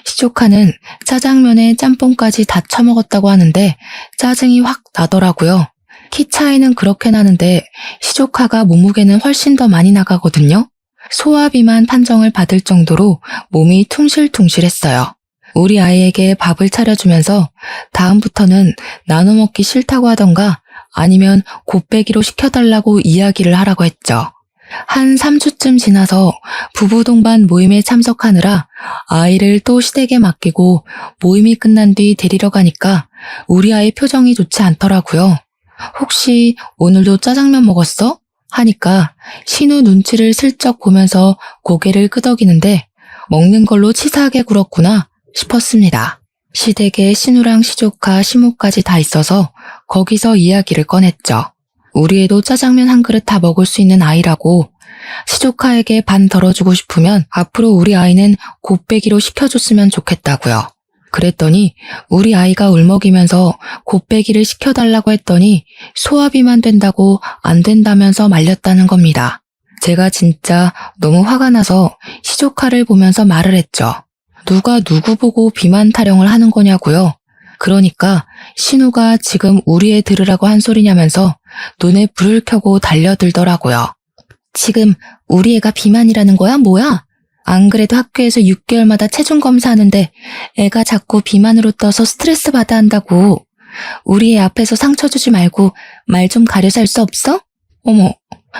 시조카는 짜장면에 짬뽕까지 다 처먹었다고 하는데 짜증이 확 나더라고요. 키 차이는 그렇게 나는데 시조카가 몸무게는 훨씬 더 많이 나가거든요. 소화비만 판정을 받을 정도로 몸이 퉁실퉁실했어요. 우리 아이에게 밥을 차려주면서 다음부터는 나눠 먹기 싫다고 하던가 아니면 곱빼기로 시켜달라고 이야기를 하라고 했죠. 한 3주쯤 지나서 부부 동반 모임에 참석하느라 아이를 또 시댁에 맡기고 모임이 끝난 뒤 데리러 가니까 우리 아이 표정이 좋지 않더라고요. 혹시 오늘도 짜장면 먹었어? 하니까 신우 눈치를 슬쩍 보면서 고개를 끄덕이는데 먹는 걸로 치사하게 굴었구나 싶었습니다. 시댁에 신우랑 시조카, 시모까지 다 있어서 거기서 이야기를 꺼냈죠. 우리 애도 짜장면 한 그릇 다 먹을 수 있는 아이라고 시조카에게 반 덜어주고 싶으면 앞으로 우리 아이는 곱빼기로 시켜줬으면 좋겠다고요. 그랬더니 우리 아이가 울먹이면서 곱빼기를 시켜달라고 했더니 소화비만 된다고 안 된다면서 말렸다는 겁니다. 제가 진짜 너무 화가 나서 시조카를 보면서 말을 했죠. 누가 누구 보고 비만 타령을 하는 거냐고요. 그러니까 신우가 지금 우리 애 들으라고 한 소리냐면서 눈에 불을 켜고 달려들더라고요. 지금 우리 애가 비만이라는 거야? 뭐야? 안 그래도 학교에서 6개월마다 체중 검사하는데 애가 자꾸 비만으로 떠서 스트레스 받아 한다고. 우리 애 앞에서 상처 주지 말고 말 좀 가려서 할 수 없어? 어머,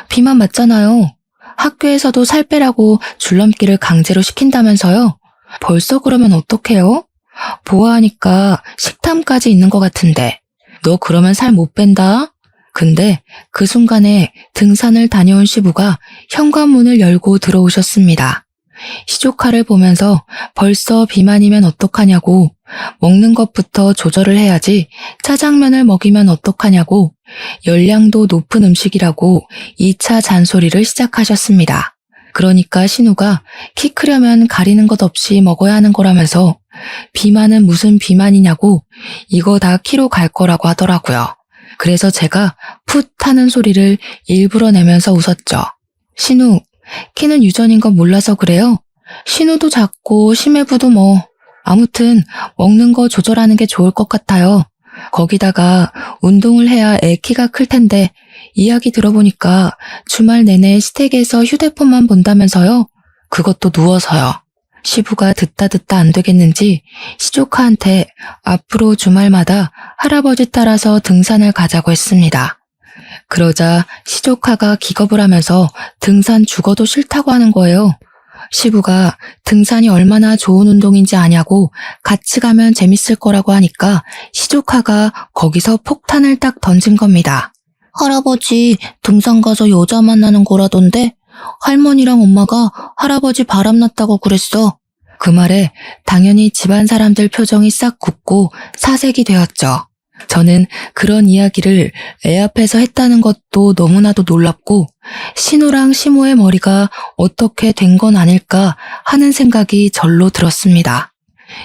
비만 맞잖아요. 학교에서도 살 빼라고 줄넘기를 강제로 시킨다면서요? 벌써 그러면 어떡해요? 보아하니까 식탐까지 있는 것 같은데. 너 그러면 살 못 뺀다? 근데 그 순간에 등산을 다녀온 시부가 현관문을 열고 들어오셨습니다. 시조카를 보면서 벌써 비만이면 어떡하냐고, 먹는 것부터 조절을 해야지 짜장면을 먹이면 어떡하냐고, 열량도 높은 음식이라고 2차 잔소리를 시작하셨습니다. 그러니까 신우가 키 크려면 가리는 것 없이 먹어야 하는 거라면서 비만은 무슨 비만이냐고 이거 다 키로 갈 거라고 하더라고요. 그래서 제가 풋 하는 소리를 일부러 내면서 웃었죠. 신우, 키는 유전인 건 몰라서 그래요? 신우도 작고 심해부도 뭐 아무튼 먹는 거 조절하는 게 좋을 것 같아요. 거기다가 운동을 해야 애 키가 클 텐데 이야기 들어보니까 주말 내내 시댁에서 휴대폰만 본다면서요? 그것도 누워서요. 시부가 듣다 안 되겠는지 시조카한테 앞으로 주말마다 할아버지 따라서 등산을 가자고 했습니다. 그러자 시조카가 기겁을 하면서 등산 죽어도 싫다고 하는 거예요. 시부가 등산이 얼마나 좋은 운동인지 아냐고 같이 가면 재밌을 거라고 하니까 시조카가 거기서 폭탄을 딱 던진 겁니다. 할아버지, 등산 가서 여자 만나는 거라던데 할머니랑 엄마가 할아버지 바람났다고 그랬어. 그 말에 당연히 집안 사람들 표정이 싹 굳고 사색이 되었죠. 저는 그런 이야기를 애 앞에서 했다는 것도 너무나도 놀랍고 신우랑 시모의 머리가 어떻게 된 건 아닐까 하는 생각이 절로 들었습니다.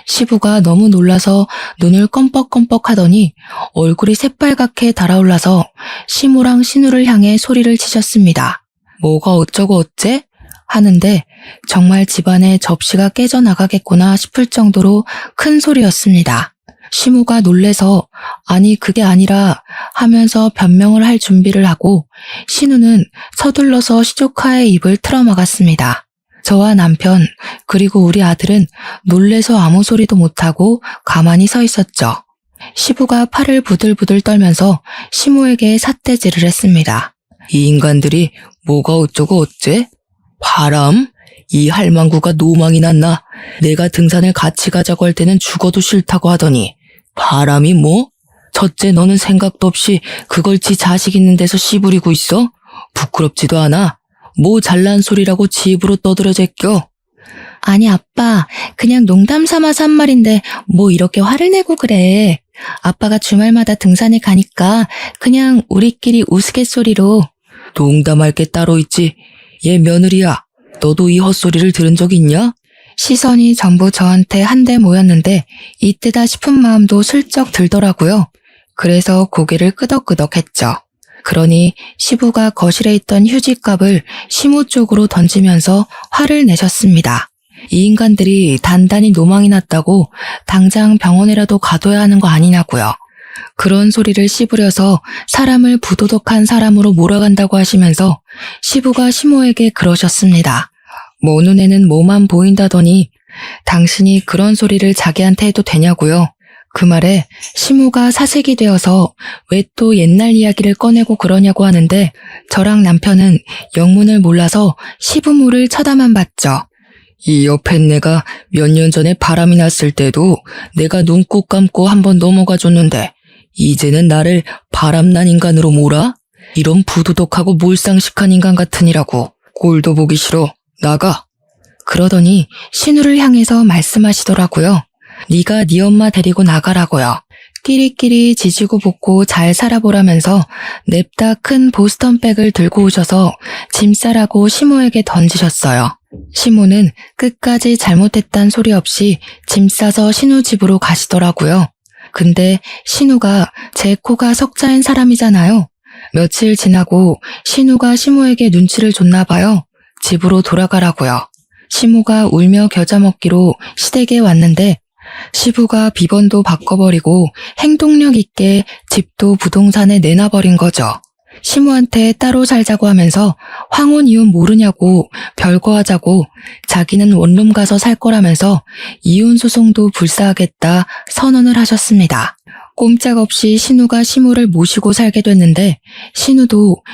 시부가 너무 놀라서 눈을 껌뻑껌뻑 하더니 얼굴이 새빨갛게 달아올라서 시모랑 신우를 향해 소리를 치셨습니다. 뭐가 어쩌고 어째? 하는데 정말 집안에 접시가 깨져나가겠구나 싶을 정도로 큰 소리였습니다. 시모가 놀래서 아니 그게 아니라 하면서 변명을 할 준비를 하고 신우는 서둘러서 시조카의 입을 틀어막았습니다. 저와 남편, 그리고 우리 아들은 놀래서 아무 소리도 못하고 가만히 서 있었죠. 시부가 팔을 부들부들 떨면서 시모에게 삿대질을 했습니다. 이 인간들이 뭐가 어쩌고 어째? 바람? 이 할망구가 노망이 났나? 내가 등산을 같이 가자고 할 때는 죽어도 싫다고 하더니 바람이 뭐? 첫째 너는 생각도 없이 그걸 지 자식 있는 데서 씨부리고 있어? 부끄럽지도 않아? 뭐 잘난 소리라고 지 입으로 떠들어 제껴? 아니 아빠, 그냥 농담 삼아서 한 말인데 뭐 이렇게 화를 내고 그래. 아빠가 주말마다 등산에 가니까 그냥 우리끼리 우스갯소리로. 농담할 게 따로 있지. 얘 며느리야. 너도 이 헛소리를 들은 적 있냐? 시선이 전부 저한테 한데 모였는데 이때다 싶은 마음도 슬쩍 들더라고요. 그래서 고개를 끄덕끄덕했죠. 그러니 시부가 거실에 있던 휴지값을 시모 쪽으로 던지면서 화를 내셨습니다. 이 인간들이 단단히 노망이 났다고 당장 병원에라도 가둬야 하는 거 아니냐고요. 그런 소리를 씹으려서 사람을 부도덕한 사람으로 몰아간다고 하시면서 시부가 시모에게 그러셨습니다. 뭐 눈에는 뭐만 보인다더니 당신이 그런 소리를 자기한테 해도 되냐고요. 그 말에 시모가 사색이 되어서 왜 또 옛날 이야기를 꺼내고 그러냐고 하는데 저랑 남편은 영문을 몰라서 시부모를 쳐다만 봤죠. 이 옆에 내가 몇 년 전에 바람이 났을 때도 내가 눈 꼭 감고 한번 넘어가 줬는데 이제는 나를 바람난 인간으로 몰아? 이런 부도덕하고 몰상식한 인간 같으니라고. 꼴도 보기 싫어. 나가. 그러더니 신우를 향해서 말씀하시더라고요. 네가 네 엄마 데리고 나가라고요. 끼리끼리 지지고 볶고 잘 살아보라면서 냅다 큰 보스턴백을 들고 오셔서 짐 싸라고 시모에게 던지셨어요. 시모는 끝까지 잘못했단 소리 없이 짐 싸서 신우 집으로 가시더라고요. 근데 신우가 제 코가 석자인 사람이잖아요. 며칠 지나고 신우가 시모에게 눈치를 줬나 봐요. 집으로 돌아가라고요. 시모가 울며 겨자 먹기로 시댁에 왔는데 시부가 비번도 바꿔버리고 행동력 있게 집도 부동산에 내놔버린 거죠. 시모한테 따로 살자고 하면서 황혼 이혼 모르냐고 별거 하자고 자기는 원룸 가서 살 거라면서 이혼 소송도 불사하겠다 선언을 하셨습니다. 꼼짝없이 신우가 시모를 모시고 살게 됐는데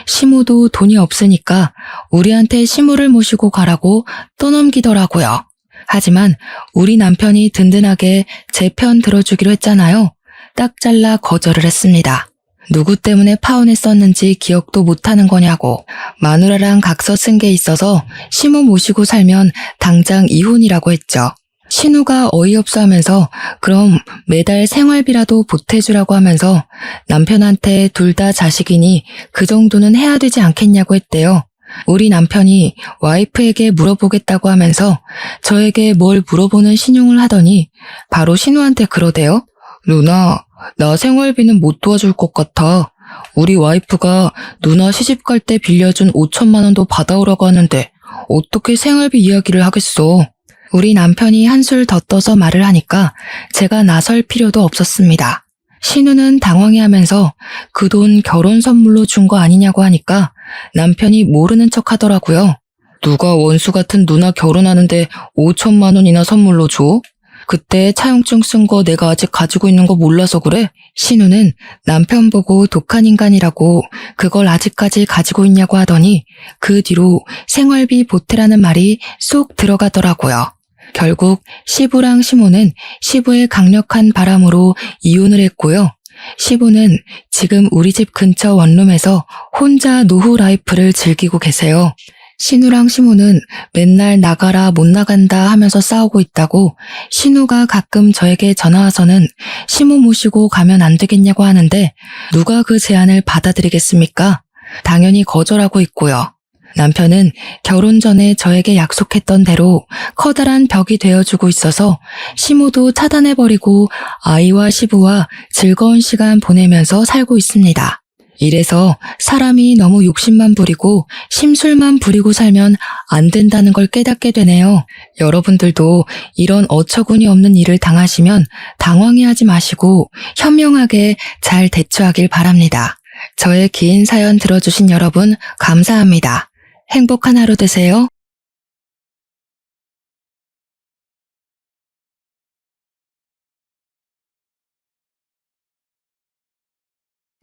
시모도 돈이 없으니까 우리한테 시모를 모시고 가라고 떠넘기더라고요. 하지만 우리 남편이 든든하게 제 편 들어주기로 했잖아요. 딱 잘라 거절을 했습니다. 누구 때문에 파혼했었는지 기억도 못하는 거냐고. 마누라랑 각서 쓴 게 있어서 시모 모시고 살면 당장 이혼이라고 했죠. 신우가 어이없어 하면서 그럼 매달 생활비라도 보태주라고 하면서 남편한테 둘 다 자식이니 그 정도는 해야 되지 않겠냐고 했대요. 우리 남편이 와이프에게 물어보겠다고 하면서 저에게 뭘 물어보는 신용을 하더니 바로 신우한테 그러대요. 누나, 나 생활비는 못 도와줄 것 같아. 우리 와이프가 누나 시집 갈 때 빌려준 5천만 원도 받아오라고 하는데 어떻게 생활비 이야기를 하겠어. 우리 남편이 한술 더 떠서 말을 하니까 제가 나설 필요도 없었습니다. 신우는 당황해하면서 그 돈 결혼 선물로 준 거 아니냐고 하니까 남편이 모르는 척 하더라고요. 누가 원수 같은 누나 결혼하는데 5천만 원이나 선물로 줘? 그때 차용증 쓴 거 내가 아직 가지고 있는 거 몰라서 그래? 신우는 남편 보고 독한 인간이라고 그걸 아직까지 가지고 있냐고 하더니 그 뒤로 생활비 보태라는 말이 쏙 들어가더라고요. 결국 시부랑 시모는 시부의 강력한 바람으로 이혼을 했고요. 시부는 지금 우리 집 근처 원룸에서 혼자 노후 라이프를 즐기고 계세요. 신우랑 시모는 맨날 나가라 못 나간다 하면서 싸우고 있다고 신우가 가끔 저에게 전화와서는 시모 모시고 가면 안 되겠냐고 하는데 누가 그 제안을 받아들이겠습니까? 당연히 거절하고 있고요. 남편은 결혼 전에 저에게 약속했던 대로 커다란 벽이 되어주고 있어서 시모도 차단해버리고 아이와 시부와 즐거운 시간 보내면서 살고 있습니다. 이래서 사람이 너무 욕심만 부리고 심술만 부리고 살면 안 된다는 걸 깨닫게 되네요. 여러분들도 이런 어처구니 없는 일을 당하시면 당황해하지 마시고 현명하게 잘 대처하길 바랍니다. 저의 긴 사연 들어주신 여러분 감사합니다. 행복한 하루 되세요.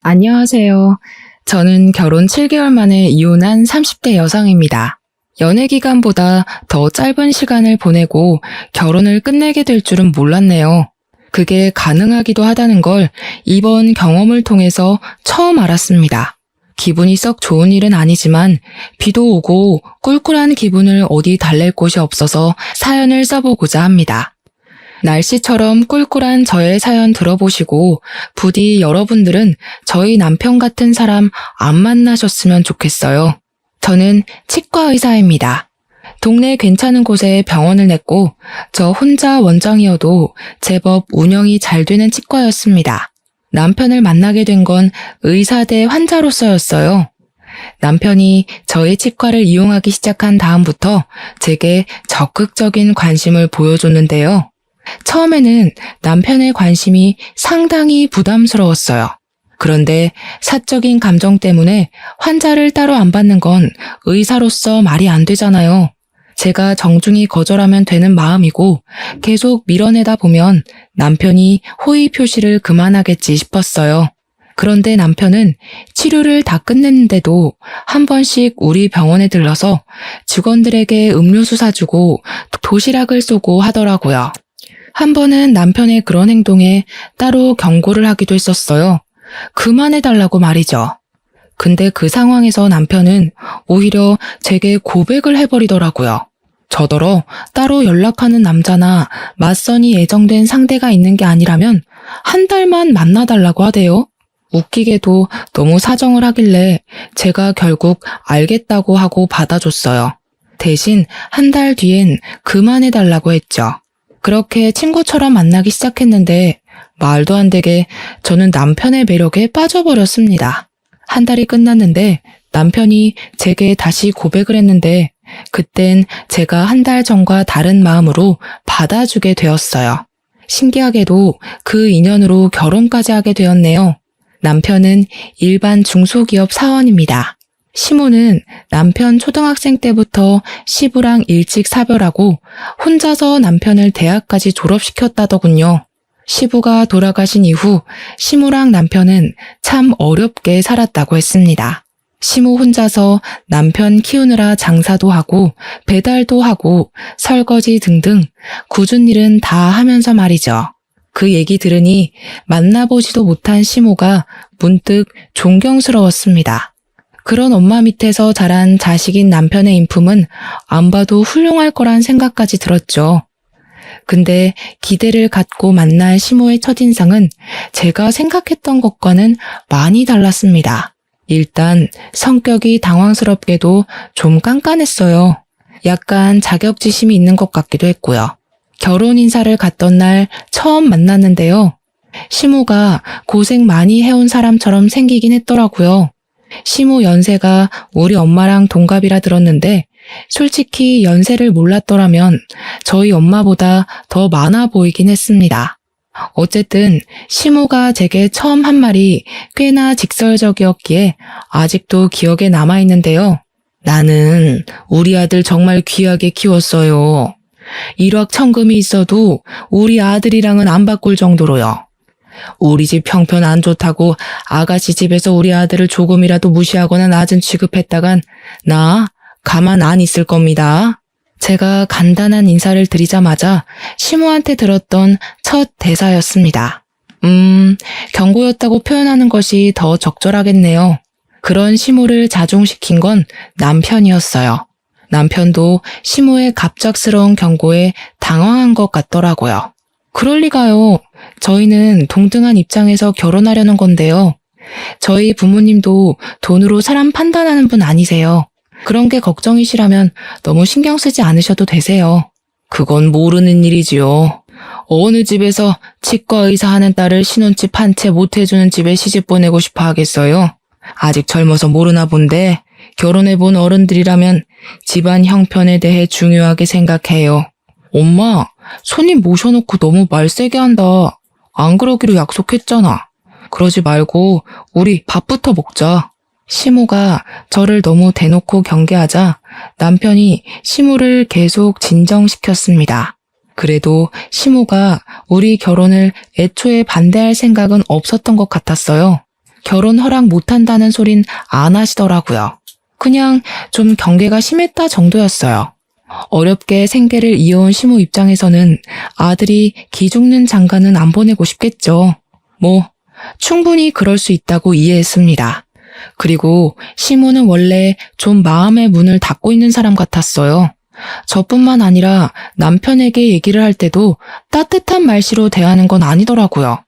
안녕하세요. 저는 결혼 7개월 만에 이혼한 30대 여성입니다. 연애 기간보다 더 짧은 시간을 보내고 결혼을 끝내게 될 줄은 몰랐네요. 그게 가능하기도 하다는 걸 이번 경험을 통해서 처음 알았습니다. 기분이 썩 좋은 일은 아니지만 비도 오고 꿀꿀한 기분을 어디 달랠 곳이 없어서 사연을 써보고자 합니다. 날씨처럼 꿀꿀한 저의 사연 들어보시고 부디 여러분들은 저희 남편 같은 사람 안 만나셨으면 좋겠어요. 저는 치과 의사입니다. 동네 괜찮은 곳에 병원을 냈고 저 혼자 원장이어도 제법 운영이 잘 되는 치과였습니다. 남편을 만나게 된 건 의사 대 환자로서였어요. 남편이 저희 치과를 이용하기 시작한 다음부터 제게 적극적인 관심을 보여줬는데요. 처음에는 남편의 관심이 상당히 부담스러웠어요. 그런데 사적인 감정 때문에 환자를 따로 안 받는 건 의사로서 말이 안 되잖아요. 제가 정중히 거절하면 되는 마음이고 계속 밀어내다 보면 남편이 호의 표시를 그만하겠지 싶었어요. 그런데 남편은 치료를 다 끝냈는데도 한 번씩 우리 병원에 들러서 직원들에게 음료수 사주고 도시락을 쏘고 하더라고요. 한 번은 남편의 그런 행동에 따로 경고를 하기도 했었어요. 그만해달라고 말이죠. 근데 그 상황에서 남편은 오히려 제게 고백을 해버리더라고요. 저더러 따로 연락하는 남자나 맞선이 예정된 상대가 있는 게 아니라면 한 달만 만나달라고 하대요. 웃기게도 너무 사정을 하길래 제가 결국 알겠다고 하고 받아줬어요. 대신 한 달 뒤엔 그만해달라고 했죠. 그렇게 친구처럼 만나기 시작했는데 말도 안 되게 저는 남편의 매력에 빠져버렸습니다. 한 달이 끝났는데 남편이 제게 다시 고백을 했는데 그땐 제가 한 달 전과 다른 마음으로 받아주게 되었어요. 신기하게도 그 인연으로 결혼까지 하게 되었네요. 남편은 일반 중소기업 사원입니다. 시모는 남편 초등학생 때부터 시부랑 일찍 사별하고 혼자서 남편을 대학까지 졸업시켰다더군요. 시부가 돌아가신 이후 시모랑 남편은 참 어렵게 살았다고 했습니다. 시모 혼자서 남편 키우느라 장사도 하고 배달도 하고 설거지 등등 굳은 일은 다 하면서 말이죠. 그 얘기 들으니 만나보지도 못한 시모가 문득 존경스러웠습니다. 그런 엄마 밑에서 자란 자식인 남편의 인품은 안 봐도 훌륭할 거란 생각까지 들었죠. 근데 기대를 갖고 만난 시모의 첫인상은 제가 생각했던 것과는 많이 달랐습니다. 일단 성격이 당황스럽게도 좀 깐깐했어요. 약간 자격지심이 있는 것 같기도 했고요. 결혼 인사를 갔던 날 처음 만났는데요. 시모가 고생 많이 해온 사람처럼 생기긴 했더라고요. 시모 연세가 우리 엄마랑 동갑이라 들었는데 솔직히 연세를 몰랐더라면 저희 엄마보다 더 많아 보이긴 했습니다. 어쨌든 시모가 제게 처음 한 말이 꽤나 직설적이었기에 아직도 기억에 남아있는데요. 나는 우리 아들 정말 귀하게 키웠어요. 일확천금이 있어도 우리 아들이랑은 안 바꿀 정도로요. 우리 집 형편 안 좋다고 아가씨 집에서 우리 아들을 조금이라도 무시하거나 낮은 취급했다간 나 가만 안 있을 겁니다. 제가 간단한 인사를 드리자마자 시모한테 들었던 첫 대사였습니다. 경고였다고 표현하는 것이 더 적절하겠네요. 그런 시모를 자중시킨 건 남편이었어요. 남편도 시모의 갑작스러운 경고에 당황한 것 같더라고요. 그럴 리가요. 저희는 동등한 입장에서 결혼하려는 건데요. 저희 부모님도 돈으로 사람 판단하는 분 아니세요. 그런 게 걱정이시라면 너무 신경 쓰지 않으셔도 되세요. 그건 모르는 일이지요. 어느 집에서 치과 의사 하는 딸을 신혼집 한 채 못 해주는 집에 시집 보내고 싶어 하겠어요? 아직 젊어서 모르나 본데 결혼해본 어른들이라면 집안 형편에 대해 중요하게 생각해요. 엄마, 손님 모셔놓고 너무 말 세게 한다. 안 그러기로 약속했잖아. 그러지 말고 우리 밥부터 먹자. 시모가 저를 너무 대놓고 경계하자 남편이 시모를 계속 진정시켰습니다. 그래도 시모가 우리 결혼을 애초에 반대할 생각은 없었던 것 같았어요. 결혼 허락 못한다는 소린 안 하시더라고요. 그냥 좀 경계가 심했다 정도였어요. 어렵게 생계를 이어온 시모 입장에서는 아들이 기죽는 장가는 안 보내고 싶겠죠. 충분히 그럴 수 있다고 이해했습니다. 그리고 시모는 원래 좀 마음의 문을 닫고 있는 사람 같았어요. 저뿐만 아니라 남편에게 얘기를 할 때도 따뜻한 말씨로 대하는 건 아니더라고요.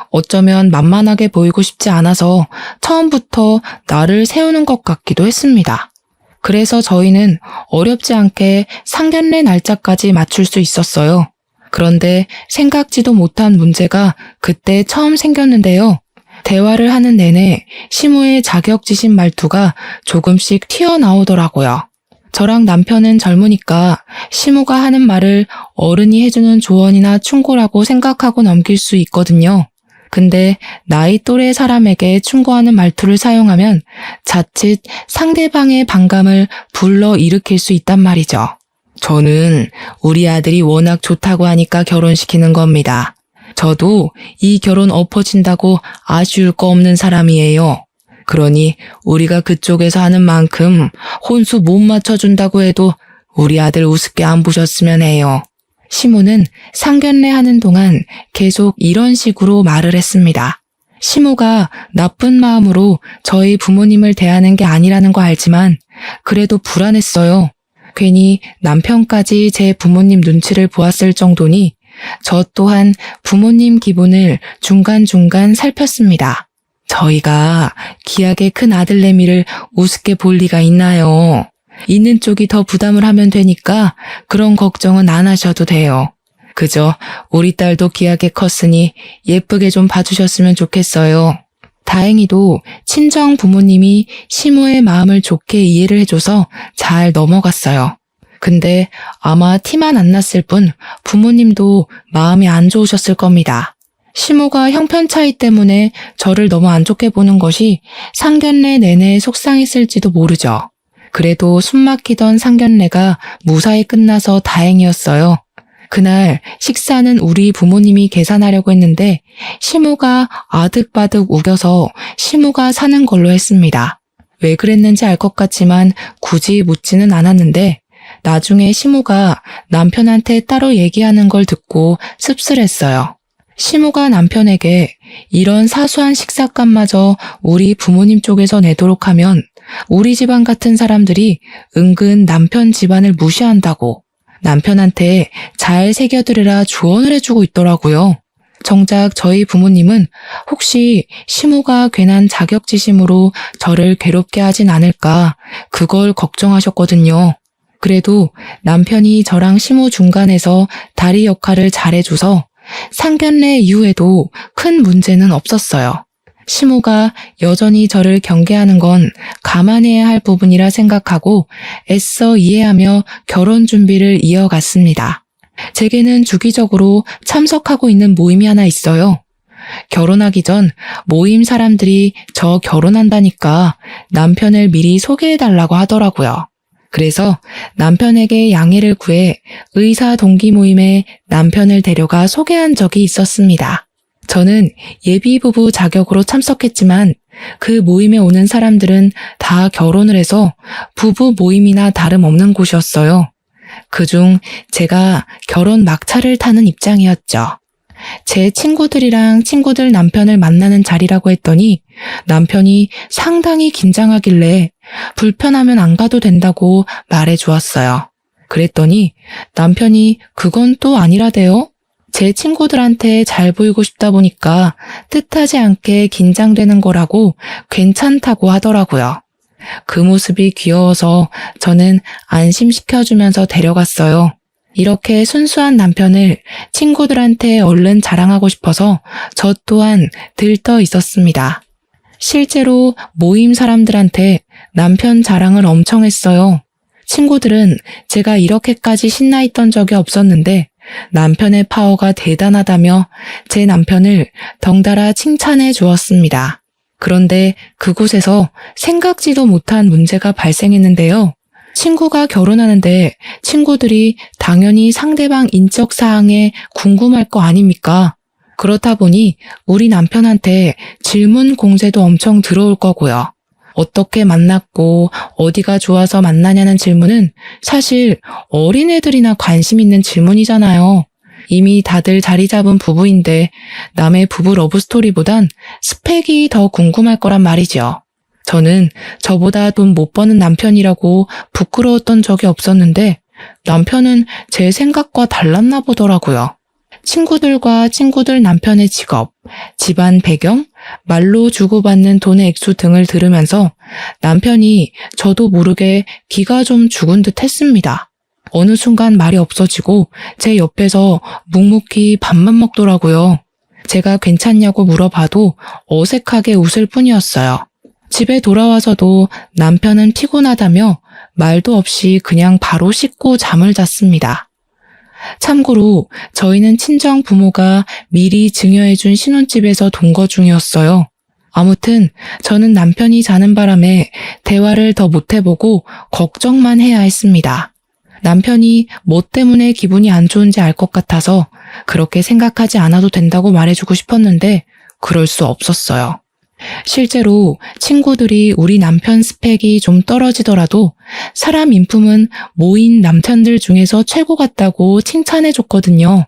어쩌면 만만하게 보이고 싶지 않아서 처음부터 나를 세우는 것 같기도 했습니다. 그래서 저희는 어렵지 않게 상견례 날짜까지 맞출 수 있었어요. 그런데 생각지도 못한 문제가 그때 처음 생겼는데요. 대화를 하는 내내 시모의 자격지심 말투가 조금씩 튀어나오더라고요. 저랑 남편은 젊으니까 시모가 하는 말을 어른이 해주는 조언이나 충고라고 생각하고 넘길 수 있거든요. 근데 나이 또래 사람에게 충고하는 말투를 사용하면 자칫 상대방의 반감을 불러일으킬 수 있단 말이죠. 저는 우리 아들이 워낙 좋다고 하니까 결혼시키는 겁니다. 저도 이 결혼 엎어진다고 아쉬울 거 없는 사람이에요. 그러니 우리가 그쪽에서 하는 만큼 혼수 못 맞춰준다고 해도 우리 아들 우습게 안 보셨으면 해요. 시모는 상견례 하는 동안 계속 이런 식으로 말을 했습니다. 시모가 나쁜 마음으로 저희 부모님을 대하는 게 아니라는 거 알지만 그래도 불안했어요. 괜히 남편까지 제 부모님 눈치를 보았을 정도니 저 또한 부모님 기분을 중간중간 살폈습니다. 저희가 기하게 큰 아들내미를 우습게 볼 리가 있나요? 있는 쪽이 더 부담을 하면 되니까 그런 걱정은 안 하셔도 돼요. 그저 우리 딸도 기하게 컸으니 예쁘게 좀 봐주셨으면 좋겠어요. 다행히도 친정 부모님이 시모의 마음을 좋게 이해를 해줘서 잘 넘어갔어요. 근데 아마 티만 안 났을 뿐 부모님도 마음이 안 좋으셨을 겁니다. 시모가 형편 차이 때문에 저를 너무 안 좋게 보는 것이 상견례 내내 속상했을지도 모르죠. 그래도 숨막히던 상견례가 무사히 끝나서 다행이었어요. 그날 식사는 우리 부모님이 계산하려고 했는데 시모가 아득바득 우겨서 시모가 사는 걸로 했습니다. 왜 그랬는지 알 것 같지만 굳이 묻지는 않았는데 나중에 시모가 남편한테 따로 얘기하는 걸 듣고 씁쓸했어요. 시모가 남편에게 이런 사소한 식사값마저 우리 부모님 쪽에서 내도록 하면 우리 집안 같은 사람들이 은근 남편 집안을 무시한다고 남편한테 잘 새겨들으라 조언을 해주고 있더라고요. 정작 저희 부모님은 혹시 시모가 괜한 자격지심으로 저를 괴롭게 하진 않을까 그걸 걱정하셨거든요. 그래도 남편이 저랑 시모 중간에서 다리 역할을 잘해줘서 상견례 이후에도 큰 문제는 없었어요. 시모가 여전히 저를 경계하는 건 감안해야 할 부분이라 생각하고 애써 이해하며 결혼 준비를 이어갔습니다. 제게는 주기적으로 참석하고 있는 모임이 하나 있어요. 결혼하기 전 모임 사람들이 저 결혼한다니까 남편을 미리 소개해달라고 하더라고요. 그래서 남편에게 양해를 구해 의사 동기 모임에 남편을 데려가 소개한 적이 있었습니다. 저는 예비부부 자격으로 참석했지만 그 모임에 오는 사람들은 다 결혼을 해서 부부 모임이나 다름없는 곳이었어요. 그중 제가 결혼 막차를 타는 입장이었죠. 제 친구들이랑 친구들 남편을 만나는 자리라고 했더니 남편이 상당히 긴장하길래 불편하면 안 가도 된다고 말해 주었어요. 그랬더니 남편이 그건 또 아니라대요. 제 친구들한테 잘 보이고 싶다 보니까 뜻하지 않게 긴장되는 거라고 괜찮다고 하더라고요. 그 모습이 귀여워서 저는 안심시켜주면서 데려갔어요. 이렇게 순수한 남편을 친구들한테 얼른 자랑하고 싶어서 저 또한 들떠 있었습니다. 실제로 모임 사람들한테 남편 자랑을 엄청 했어요. 친구들은 제가 이렇게까지 신나 있던 적이 없었는데 남편의 파워가 대단하다며 제 남편을 덩달아 칭찬해 주었습니다. 그런데 그곳에서 생각지도 못한 문제가 발생했는데요. 친구가 결혼하는데 친구들이 당연히 상대방 인적 사항에 궁금할 거 아닙니까? 그렇다 보니 우리 남편한테 질문 공세도 엄청 들어올 거고요. 어떻게 만났고 어디가 좋아서 만나냐는 질문은 사실 어린애들이나 관심 있는 질문이잖아요. 이미 다들 자리 잡은 부부인데 남의 부부 러브스토리보단 스펙이 더 궁금할 거란 말이죠. 저는 저보다 돈 못 버는 남편이라고 부끄러웠던 적이 없었는데 남편은 제 생각과 달랐나 보더라고요. 친구들과 친구들 남편의 직업, 집안 배경, 말로 주고받는 돈의 액수 등을 들으면서 남편이 저도 모르게 기가 좀 죽은 듯 했습니다. 어느 순간 말이 없어지고 제 옆에서 묵묵히 밥만 먹더라고요. 제가 괜찮냐고 물어봐도 어색하게 웃을 뿐이었어요. 집에 돌아와서도 남편은 피곤하다며 말도 없이 그냥 바로 씻고 잠을 잤습니다. 참고로 저희는 친정 부모가 미리 증여해준 신혼집에서 동거 중이었어요. 아무튼 저는 남편이 자는 바람에 대화를 더 못해보고 걱정만 해야 했습니다. 남편이 뭐 때문에 기분이 안 좋은지 알 것 같아서 그렇게 생각하지 않아도 된다고 말해주고 싶었는데 그럴 수 없었어요. 실제로 친구들이 우리 남편 스펙이 좀 떨어지더라도 사람 인품은 모인 남편들 중에서 최고 같다고 칭찬해줬거든요.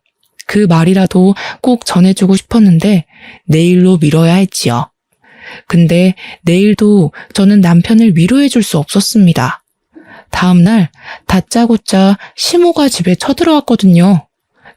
그 말이라도 꼭 전해주고 싶었는데 내일로 미뤄야 했지요. 근데 내일도 저는 남편을 위로해줄 수 없었습니다. 다음날 다짜고짜 시모가 집에 쳐들어왔거든요.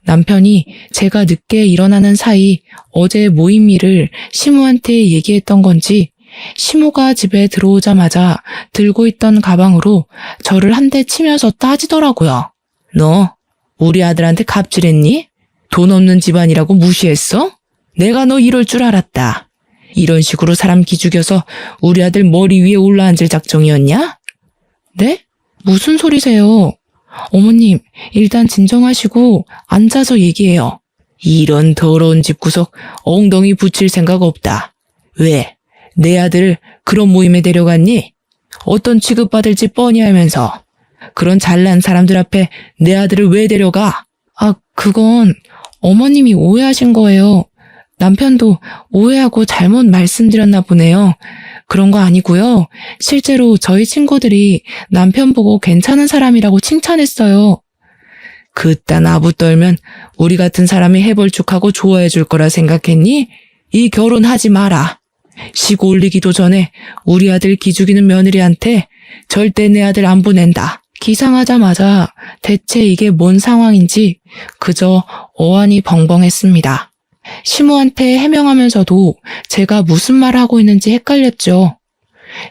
남편이 제가 늦게 일어나는 사이 어제 모임 일을 시모한테 얘기했던 건지 시모가 집에 들어오자마자 들고 있던 가방으로 저를 한 대 치면서 따지더라고요. 너 우리 아들한테 갑질했니? 돈 없는 집안이라고 무시했어? 내가 너 이럴 줄 알았다. 이런 식으로 사람 기죽여서 우리 아들 머리 위에 올라앉을 작정이었냐? 네? 무슨 소리세요? 어머님, 일단 진정하시고 앉아서 얘기해요. 이런 더러운 집구석 엉덩이 붙일 생각 없다. 왜? 내 아들을 그런 모임에 데려갔니? 어떤 취급받을지 뻔히 알면서 그런 잘난 사람들 앞에 내 아들을 왜 데려가? 그건 어머님이 오해하신 거예요. 남편도 오해하고 잘못 말씀드렸나 보네요. 그런 거 아니고요. 실제로 저희 친구들이 남편 보고 괜찮은 사람이라고 칭찬했어요. 그딴 아부 떨면 우리 같은 사람이 해벌쭉하고 좋아해 줄 거라 생각했니? 이 결혼하지 마라. 시고 올리기도 전에 우리 아들 기죽이는 며느리한테 절대 내 아들 안 보낸다. 기상하자마자 대체 이게 뭔 상황인지 그저 어안이 벙벙했습니다. 시모한테 해명하면서도 제가 무슨 말을 하고 있는지 헷갈렸죠.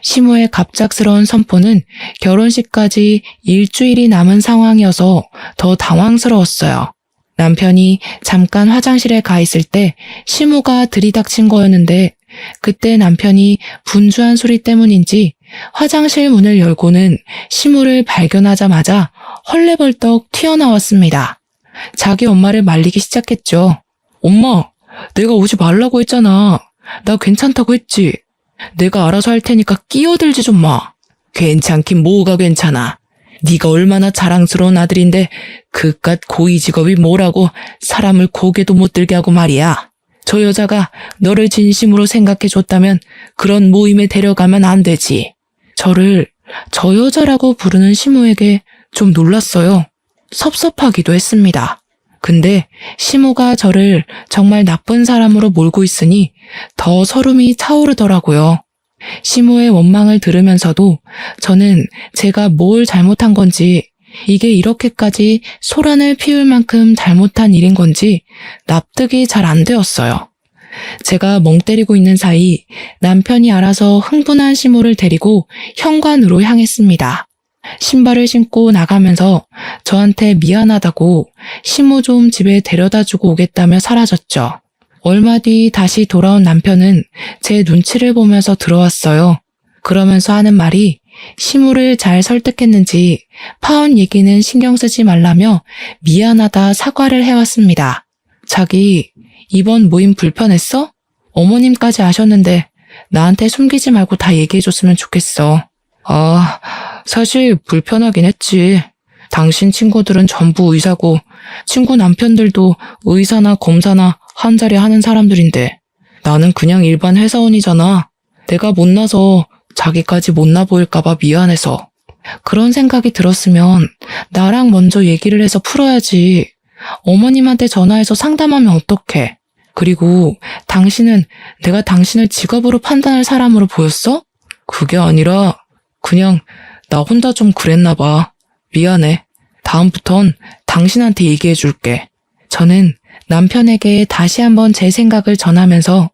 시모의 갑작스러운 선포는 결혼식까지 일주일이 남은 상황이어서 더 당황스러웠어요. 남편이 잠깐 화장실에 가 있을 때 시모가 들이닥친 거였는데 그때 남편이 분주한 소리 때문인지 화장실 문을 열고는 시모를 발견하자마자 헐레벌떡 튀어나왔습니다. 자기 엄마를 말리기 시작했죠. 엄마, 내가 오지 말라고 했잖아. 나 괜찮다고 했지. 내가 알아서 할 테니까 끼어들지 좀 마. 괜찮긴 뭐가 괜찮아. 네가 얼마나 자랑스러운 아들인데 그깟 고위 직업이 뭐라고 사람을 고개도 못 들게 하고 말이야. 저 여자가 너를 진심으로 생각해줬다면 그런 모임에 데려가면 안 되지. 저를 저 여자라고 부르는 시모에게 좀 놀랐어요. 섭섭하기도 했습니다. 근데 시모가 저를 정말 나쁜 사람으로 몰고 있으니 더 서름이 차오르더라고요. 시모의 원망을 들으면서도 저는 제가 뭘 잘못한 건지, 이게 이렇게까지 소란을 피울 만큼 잘못한 일인 건지 납득이 잘 안 되었어요. 제가 멍 때리고 있는 사이 남편이 알아서 흥분한 시모를 데리고 현관으로 향했습니다. 신발을 신고 나가면서 저한테 미안하다고 시모 좀 집에 데려다주고 오겠다며 사라졌죠. 얼마 뒤 다시 돌아온 남편은 제 눈치를 보면서 들어왔어요. 그러면서 하는 말이 시모를 잘 설득했는지 파혼 얘기는 신경 쓰지 말라며 미안하다 사과를 해왔습니다. 자기 이번 모임 불편했어? 어머님까지 아셨는데 나한테 숨기지 말고 다 얘기해줬으면 좋겠어. 사실 불편하긴 했지. 당신 친구들은 전부 의사고 친구 남편들도 의사나 검사나 한 자리 하는 사람들인데 나는 그냥 일반 회사원이잖아. 내가 못나서 자기까지 못나 보일까봐 미안해서. 그런 생각이 들었으면 나랑 먼저 얘기를 해서 풀어야지. 어머님한테 전화해서 상담하면 어떡해. 그리고 당신은 내가 당신을 직업으로 판단할 사람으로 보였어? 그게 아니라 그냥 나 혼자 좀 그랬나 봐. 미안해. 다음부턴 당신한테 얘기해 줄게. 저는 남편에게 다시 한번 제 생각을 전하면서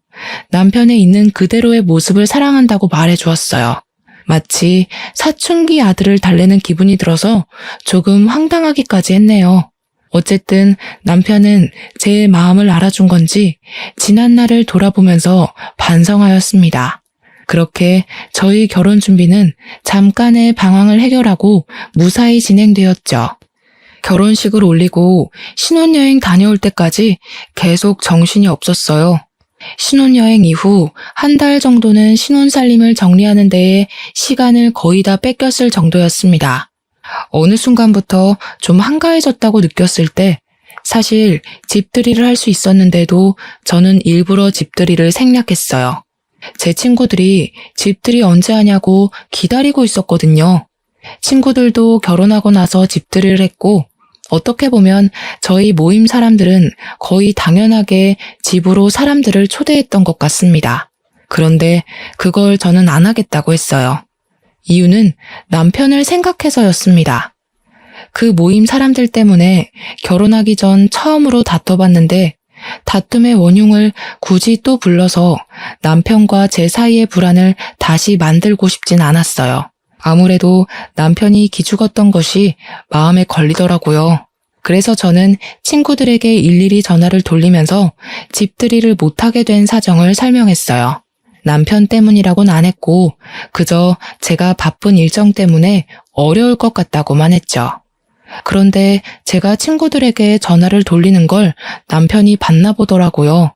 남편의 있는 그대로의 모습을 사랑한다고 말해 주었어요. 마치 사춘기 아들을 달래는 기분이 들어서 조금 황당하기까지 했네요. 어쨌든 남편은 제 마음을 알아준 건지 지난 날을 돌아보면서 반성하였습니다. 그렇게 저희 결혼 준비는 잠깐의 방황을 해결하고 무사히 진행되었죠. 결혼식을 올리고 신혼여행 다녀올 때까지 계속 정신이 없었어요. 신혼여행 이후 한 달 정도는 신혼살림을 정리하는 데에 시간을 거의 다 뺏겼을 정도였습니다. 어느 순간부터 좀 한가해졌다고 느꼈을 때 사실 집들이를 할 수 있었는데도 저는 일부러 집들이를 생략했어요. 제 친구들이 집들이 언제 하냐고 기다리고 있었거든요. 친구들도 결혼하고 나서 집들이를 했고 어떻게 보면 저희 모임 사람들은 거의 당연하게 집으로 사람들을 초대했던 것 같습니다. 그런데 그걸 저는 안 하겠다고 했어요. 이유는 남편을 생각해서였습니다. 그 모임 사람들 때문에 결혼하기 전 처음으로 다퉈봤는데 다툼의 원흉을 굳이 또 불러서 남편과 제 사이의 불안을 다시 만들고 싶진 않았어요. 아무래도 남편이 기죽었던 것이 마음에 걸리더라고요. 그래서 저는 친구들에게 일일이 전화를 돌리면서 집들이를 못하게 된 사정을 설명했어요. 남편 때문이라고는 안 했고 그저 제가 바쁜 일정 때문에 어려울 것 같다고만 했죠. 그런데 제가 친구들에게 전화를 돌리는 걸 남편이 봤나 보더라고요.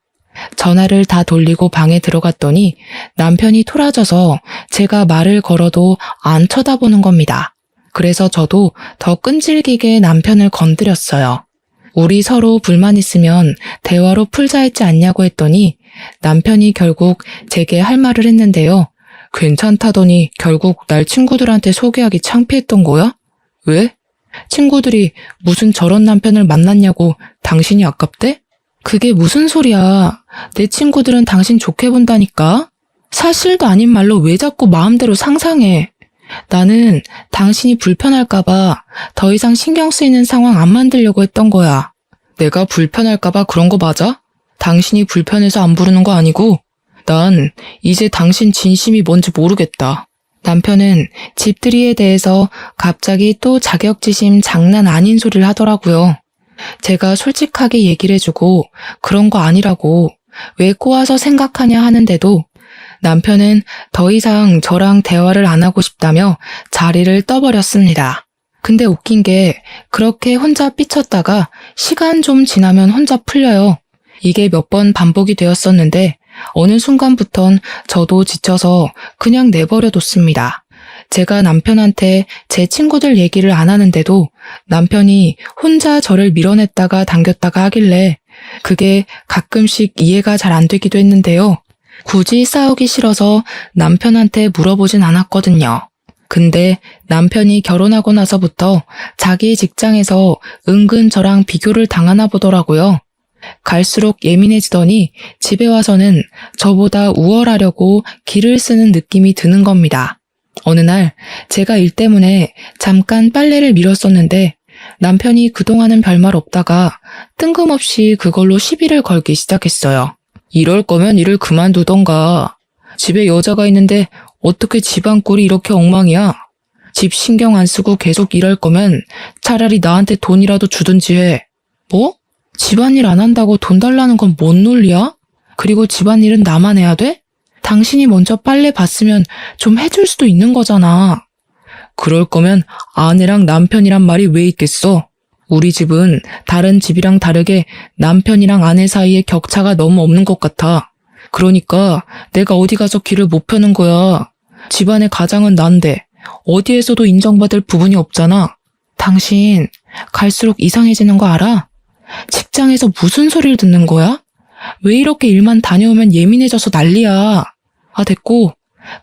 전화를 다 돌리고 방에 들어갔더니 남편이 토라져서 제가 말을 걸어도 안 쳐다보는 겁니다. 그래서 저도 더 끈질기게 남편을 건드렸어요. 우리 서로 불만 있으면 대화로 풀자 했지 않냐고 했더니 남편이 결국 제게 할 말을 했는데요. 괜찮다더니 결국 날 친구들한테 소개하기 창피했던 거야? 왜? 친구들이 무슨 저런 남편을 만났냐고 당신이 아깝대? 그게 무슨 소리야. 내 친구들은 당신 좋게 본다니까? 사실도 아닌 말로 왜 자꾸 마음대로 상상해. 나는 당신이 불편할까봐 더 이상 신경 쓰이는 상황 안 만들려고 했던 거야. 내가 불편할까봐 그런 거 맞아? 당신이 불편해서 안 부르는 거 아니고 난 이제 당신 진심이 뭔지 모르겠다. 남편은 집들이에 대해서 갑자기 또 자격지심 장난 아닌 소리를 하더라고요. 제가 솔직하게 얘기를 해주고 그런 거 아니라고 왜 꼬아서 생각하냐 하는데도 남편은 더 이상 저랑 대화를 안 하고 싶다며 자리를 떠버렸습니다. 근데 웃긴 게 그렇게 혼자 삐쳤다가 시간 좀 지나면 혼자 풀려요. 이게 몇 번 반복이 되었었는데 어느 순간부턴 저도 지쳐서 그냥 내버려뒀습니다. 제가 남편한테 제 친구들 얘기를 안 하는데도 남편이 혼자 저를 밀어냈다가 당겼다가 하길래 그게 가끔씩 이해가 잘 안 되기도 했는데요. 굳이 싸우기 싫어서 남편한테 물어보진 않았거든요. 근데 남편이 결혼하고 나서부터 자기 직장에서 은근 저랑 비교를 당하나 보더라고요. 갈수록 예민해지더니 집에 와서는 저보다 우월하려고 기를 쓰는 느낌이 드는 겁니다. 어느 날 제가 일 때문에 잠깐 빨래를 밀었었는데 남편이 그동안은 별말 없다가 뜬금없이 그걸로 시비를 걸기 시작했어요. 이럴 거면 일을 그만두던가. 집에 여자가 있는데 어떻게 집안 꼴이 이렇게 엉망이야? 집 신경 안 쓰고 계속 일할 거면 차라리 나한테 돈이라도 주든지 해. 뭐? 집안일 안 한다고 돈 달라는 건 뭔 논리야? 그리고 집안일은 나만 해야 돼? 당신이 먼저 빨래 봤으면 좀 해줄 수도 있는 거잖아. 그럴 거면 아내랑 남편이란 말이 왜 있겠어? 우리 집은 다른 집이랑 다르게 남편이랑 아내 사이에 격차가 너무 없는 것 같아. 그러니까 내가 어디 가서 기를 못 펴는 거야. 집안의 가장은 난데 어디에서도 인정받을 부분이 없잖아. 당신 갈수록 이상해지는 거 알아? 직장에서 무슨 소리를 듣는 거야? 왜 이렇게 일만 다녀오면 예민해져서 난리야. 아, 됐고.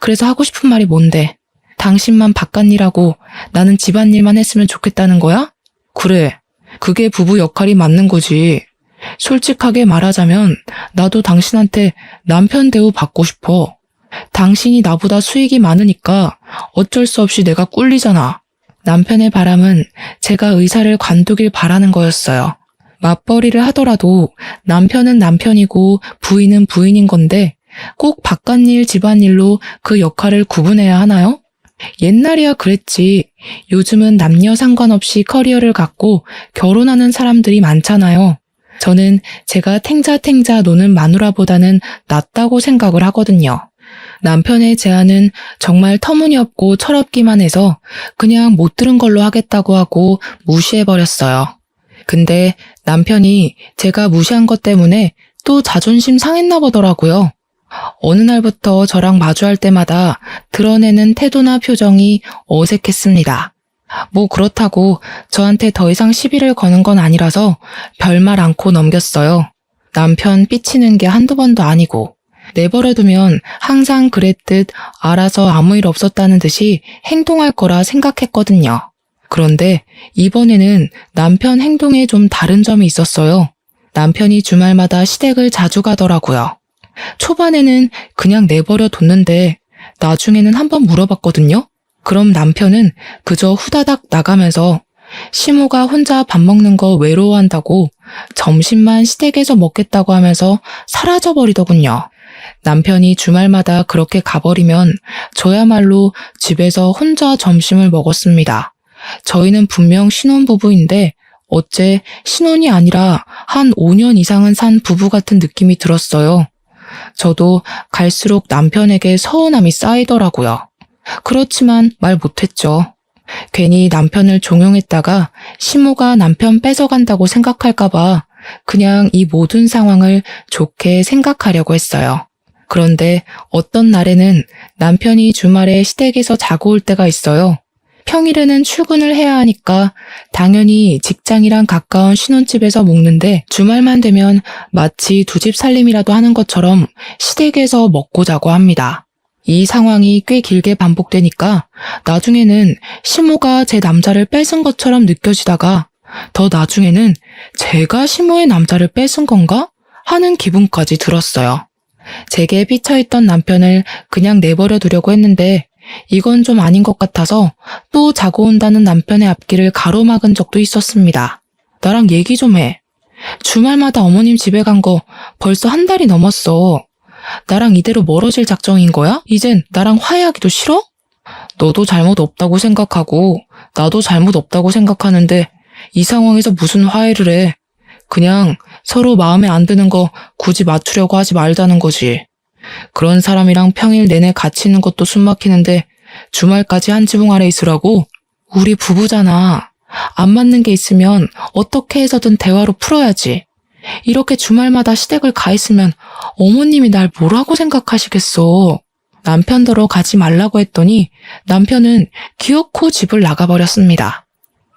그래서 하고 싶은 말이 뭔데? 당신만 바깥일하고 나는 집안일만 했으면 좋겠다는 거야? 그래. 그게 부부 역할이 맞는 거지. 솔직하게 말하자면 나도 당신한테 남편 대우 받고 싶어. 당신이 나보다 수익이 많으니까 어쩔 수 없이 내가 꿀리잖아. 남편의 바람은 제가 의사를 관두길 바라는 거였어요. 맞벌이를 하더라도 남편은 남편이고 부인은 부인인 건데 꼭 바깥일 집안일로 그 역할을 구분해야 하나요? 옛날이야 그랬지. 요즘은 남녀 상관없이 커리어를 갖고 결혼하는 사람들이 많잖아요. 저는 제가 탱자탱자 노는 마누라보다는 낫다고 생각을 하거든요. 남편의 제안은 정말 터무니없고 철없기만 해서 그냥 못 들은 걸로 하겠다고 하고 무시해버렸어요. 근데 남편이 제가 무시한 것 때문에 또 자존심 상했나 보더라고요. 어느 날부터 저랑 마주할 때마다 드러내는 태도나 표정이 어색했습니다. 뭐 그렇다고 저한테 더 이상 시비를 거는 건 아니라서 별말 않고 넘겼어요. 남편 삐치는 게 한두 번도 아니고 내버려두면 항상 그랬듯 알아서 아무 일 없었다는 듯이 행동할 거라 생각했거든요. 그런데 이번에는 남편 행동에 좀 다른 점이 있었어요. 남편이 주말마다 시댁을 자주 가더라고요. 초반에는 그냥 내버려 뒀는데 나중에는 한번 물어봤거든요. 그럼 남편은 그저 후다닥 나가면서 시모가 혼자 밥 먹는 거 외로워한다고 점심만 시댁에서 먹겠다고 하면서 사라져버리더군요. 남편이 주말마다 그렇게 가버리면 저야말로 집에서 혼자 점심을 먹었습니다. 저희는 분명 신혼부부인데 어째 신혼이 아니라 한 5년 이상은 산 부부 같은 느낌이 들었어요. 저도 갈수록 남편에게 서운함이 쌓이더라고요. 그렇지만 말 못했죠. 괜히 남편을 종용했다가 시모가 남편 뺏어간다고 생각할까봐 그냥 이 모든 상황을 좋게 생각하려고 했어요. 그런데 어떤 날에는 남편이 주말에 시댁에서 자고 올 때가 있어요. 평일에는 출근을 해야 하니까 당연히 직장이랑 가까운 신혼집에서 먹는데 주말만 되면 마치 두 집 살림이라도 하는 것처럼 시댁에서 먹고 자고 합니다. 이 상황이 꽤 길게 반복되니까 나중에는 시모가 제 남자를 뺏은 것처럼 느껴지다가 더 나중에는 제가 시모의 남자를 뺏은 건가? 하는 기분까지 들었어요. 제게 삐쳐있던 남편을 그냥 내버려 두려고 했는데 이건 좀 아닌 것 같아서 또 자고 온다는 남편의 앞길을 가로막은 적도 있었습니다. 나랑 얘기 좀 해. 주말마다 어머님 집에 간 거 벌써 한 달이 넘었어. 나랑 이대로 멀어질 작정인 거야? 이젠 나랑 화해하기도 싫어? 너도 잘못 없다고 생각하고 나도 잘못 없다고 생각하는데 이 상황에서 무슨 화해를 해. 그냥 서로 마음에 안 드는 거 굳이 맞추려고 하지 말자는 거지. 그런 사람이랑 평일 내내 같이 있는 것도 숨막히는데 주말까지 한 지붕 아래 있으라고? 우리 부부잖아. 안 맞는 게 있으면 어떻게 해서든 대화로 풀어야지. 이렇게 주말마다 시댁을 가 있으면 어머님이 날 뭐라고 생각하시겠어. 남편더러 가지 말라고 했더니 남편은 기어코 집을 나가버렸습니다.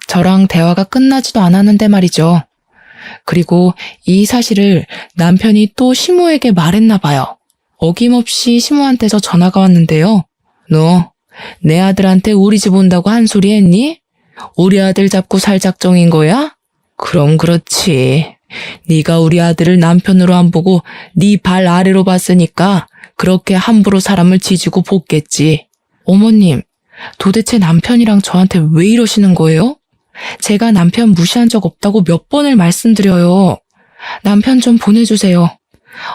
저랑 대화가 끝나지도 않았는데 말이죠. 그리고 이 사실을 남편이 또 시모에게 말했나 봐요. 어김없이 시모한테서 전화가 왔는데요. 너 내 아들한테 우리 집 온다고 한 소리 했니? 우리 아들 잡고 살 작정인 거야? 그럼 그렇지. 네가 우리 아들을 남편으로 안 보고 네 발 아래로 봤으니까 그렇게 함부로 사람을 지지고 볶겠지. 어머님, 도대체 남편이랑 저한테 왜 이러시는 거예요? 제가 남편 무시한 적 없다고 몇 번을 말씀드려요. 남편 좀 보내주세요.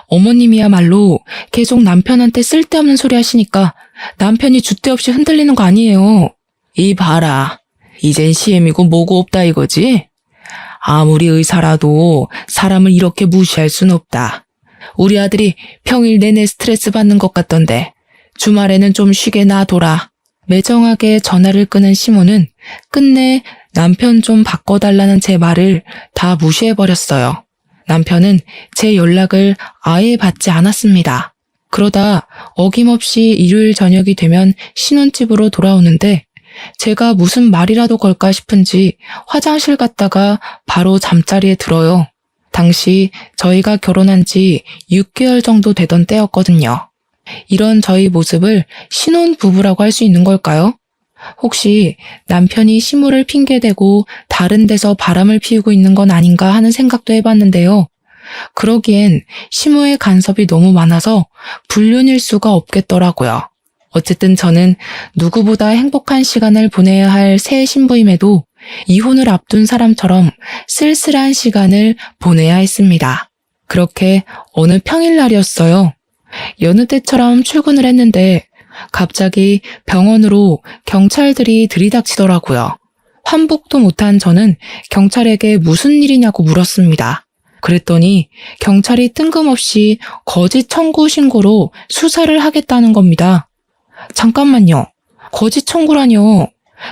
어머님이야말로 계속 남편한테 쓸데없는 소리 하시니까 남편이 줏대없이 흔들리는 거 아니에요. 이 봐라. 이젠 시엠이고 뭐고 없다 이거지? 아무리 의사라도 사람을 이렇게 무시할 순 없다. 우리 아들이 평일 내내 스트레스 받는 것 같던데 주말에는 좀 쉬게 놔둬라. 매정하게 전화를 끄는 시모는 끝내 남편 좀 바꿔달라는 제 말을 다 무시해버렸어요. 남편은 제 연락을 아예 받지 않았습니다. 그러다 어김없이 일요일 저녁이 되면 신혼집으로 돌아오는데 제가 무슨 말이라도 걸까 싶은지 화장실 갔다가 바로 잠자리에 들어요. 당시 저희가 결혼한 지 6개월 정도 되던 때였거든요. 이런 저희 모습을 신혼부부라고 할 수 있는 걸까요? 혹시 남편이 시무를 핑계대고 다른 데서 바람을 피우고 있는 건 아닌가 하는 생각도 해봤는데요. 그러기엔 시무의 간섭이 너무 많아서 불륜일 수가 없겠더라고요. 어쨌든 저는 누구보다 행복한 시간을 보내야 할 새 신부임에도 이혼을 앞둔 사람처럼 쓸쓸한 시간을 보내야 했습니다. 그렇게 어느 평일날이었어요. 여느 때처럼 출근을 했는데 갑자기 병원으로 경찰들이 들이닥치더라고요. 환복도 못한 저는 경찰에게 무슨 일이냐고 물었습니다. 그랬더니 경찰이 뜬금없이 거짓 청구 신고로 수사를 하겠다는 겁니다. 잠깐만요. 거짓 청구라뇨.